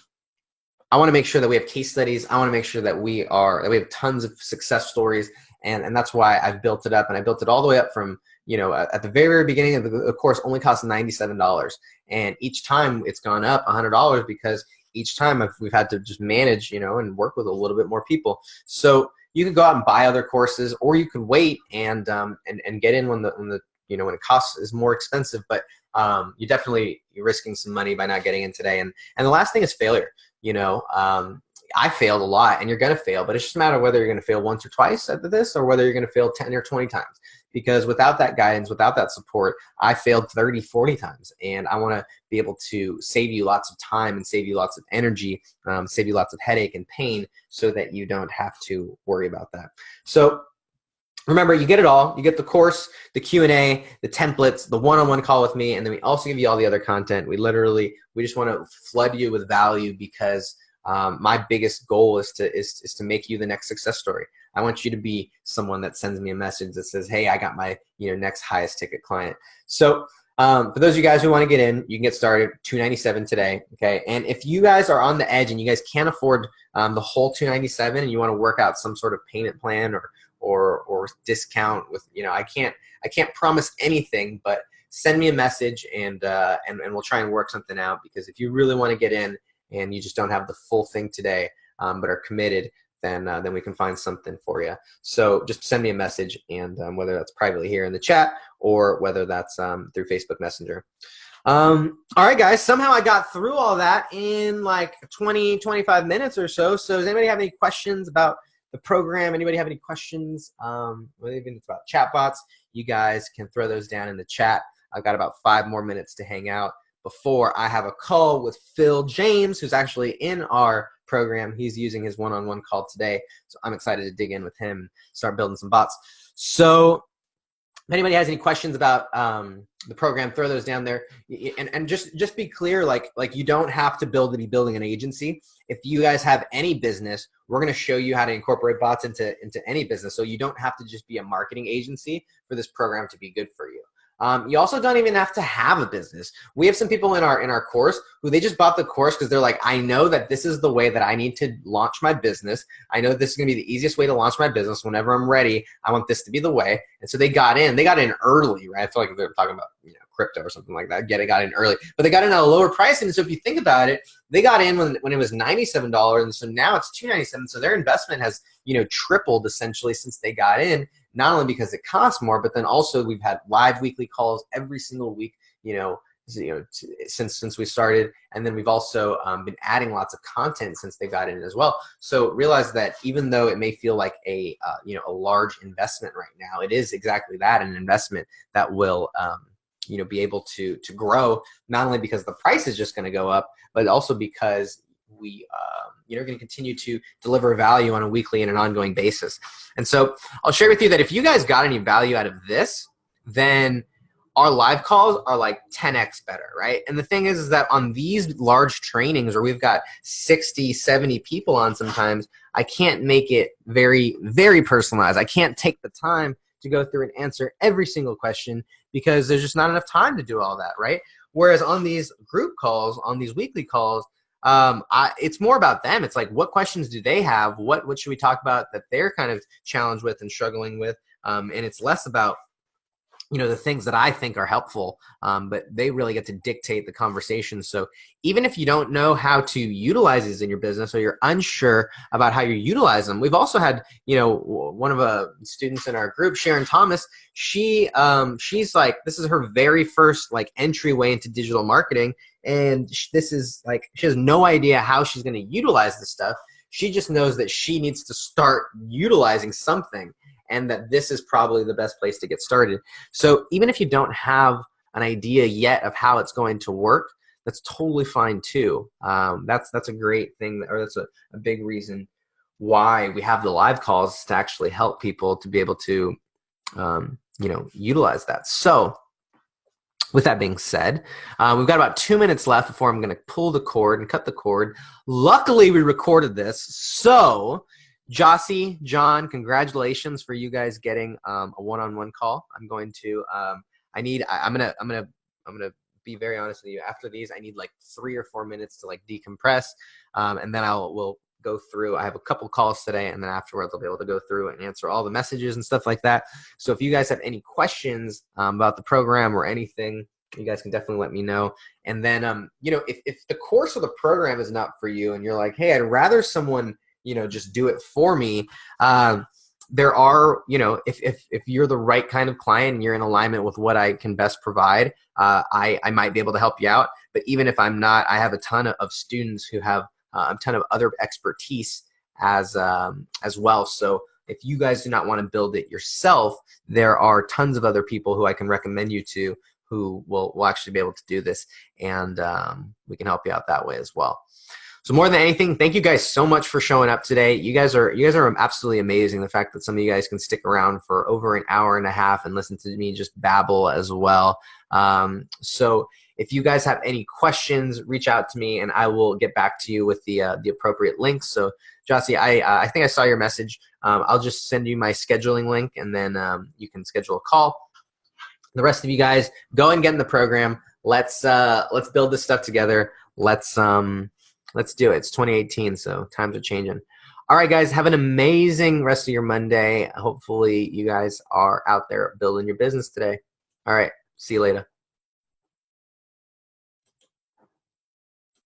want to make sure that we have case studies. I want to make sure that we have tons of success stories. And that's why I've built it up, and I built it all the way up from, at the very, very beginning of the course only cost $97. And each time it's gone up $100 because each time we've had to just manage, and work with a little bit more people. So you could go out and buy other courses, or you could wait and get in when it costs is more expensive. But you're risking some money by not getting in today. And the last thing is failure. I failed a lot, and you're going to fail, but it's just a matter of whether you're going to fail once or twice at this, or whether you're going to fail 10 or 20 times. Because without that guidance, without that support, I failed 30, 40 times. And I want to be able to save you lots of time and save you lots of energy, save you lots of headache and pain, so that you don't have to worry about that. So remember, you get it all. You get the course, the Q&A, the templates, the one-on-one call with me, and then we also give you all the other content. We just want to flood you with value, because my biggest goal is to make you the next success story. I want you to be someone that sends me a message that says, hey, I got my next highest ticket client. So for those of you guys who want to get in, you can get started $297 today. Okay. And if you guys are on the edge and you guys can't afford the whole $297 and you want to work out some sort of payment plan or discount with, I can't promise anything, but send me a message and we'll try and work something out. Because if you really want to get in and you just don't have the full thing today, but are committed, then we can find something for you. So just send me a message, and whether that's privately here in the chat or whether that's through Facebook Messenger. All right, guys, somehow I got through all that in like 20, 25 minutes or so. So does anybody have any questions about the program? Anybody have any questions? Even it's about chatbots, you guys can throw those down in the chat. I've got about 5 more minutes to hang out before I have a call with Phil James, who's actually in our program. He's using his one-on-one call today. So I'm excited to dig in with him and start building some bots. So anybody has any questions about the program, throw those down there. And just be clear, like you don't have to be building an agency. If you guys have any business, we're going to show you how to incorporate bots into any business. So you don't have to just be a marketing agency for this program to be good for you. You also don't even have to have a business. We have some people in our course who they just bought the course because they're like, I know that this is the way that I need to launch my business. I know this is going to be the easiest way to launch my business. Whenever I'm ready, I want this to be the way. And so they got in early, right? I feel like they're talking about, crypto or something like that. Got in early, but they got in at a lower price. And so if you think about it, they got in when it was $97, and so now it's $297. So their investment has, tripled essentially since they got in. Not only because it costs more, but then also we've had live weekly calls every single week, since we started. And then we've also been adding lots of content since they got in as well. So realize that even though it may feel like a large investment right now, it is exactly that, an investment that will, be able to grow, not only because the price is just going to go up, but also because we are going to continue to deliver value on a weekly and an ongoing basis. And so I'll share with you that if you guys got any value out of this, then our live calls are like 10x better, right? And the thing is that on these large trainings where we've got 60, 70 people on sometimes, I can't make it very, very personalized. I can't take the time to go through and answer every single question because there's just not enough time to do all that, right? Whereas on these group calls, on these weekly calls, it's more about them. It's like, what questions do they have? What should we talk about that they're kind of challenged with and struggling with? And it's less about, the things that I think are helpful, but they really get to dictate the conversation. So even if you don't know how to utilize these in your business or you're unsure about how you utilize them, we've also had, one of the students in our group, Sharon Thomas, she's like, this is her very first entryway into digital marketing. And this is she has no idea how she's going to utilize this stuff. She just knows that she needs to start utilizing something, and that this is probably the best place to get started. So even if you don't have an idea yet of how it's going to work, that's totally fine too. That's a great thing, or that's a big reason why we have the live calls, to actually help people to be able to, utilize that. So with that being said, we've got about 2 minutes left before I'm going to pull the cord and cut the cord. Luckily, we recorded this, so Jossie, John, congratulations for you guys getting a one-on-one call. I'm going to I'm gonna be very honest with you. After these, I need 3 or 4 minutes to decompress, and then we'll go through. I have a couple calls today, and then afterwards I'll be able to go through and answer all the messages and stuff like that. So if you guys have any questions about the program or anything, you guys can definitely let me know. And then if the course or the program is not for you, and you're like, hey, I'd rather someone just do it for me. There are, if you're the right kind of client and you're in alignment with what I can best provide, I might be able to help you out. But even if I'm not, I have a ton of students who have a ton of other expertise as well. So if you guys do not want to build it yourself, there are tons of other people who I can recommend you to who will actually be able to do this, and we can help you out that way as well. So more than anything, thank you guys so much for showing up today. You guys are absolutely amazing. The fact that some of you guys can stick around for over an hour and a half and listen to me just babble as well. So if you guys have any questions, reach out to me and I will get back to you with the appropriate links. So Jossie, I think I saw your message. I'll just send you my scheduling link, and then you can schedule a call. The rest of you guys, go and get in the program. Let's build this stuff together. Let's do it. It's 2018, so times are changing. All right, guys, have an amazing rest of your Monday. Hopefully you guys are out there building your business today. All right, see you later.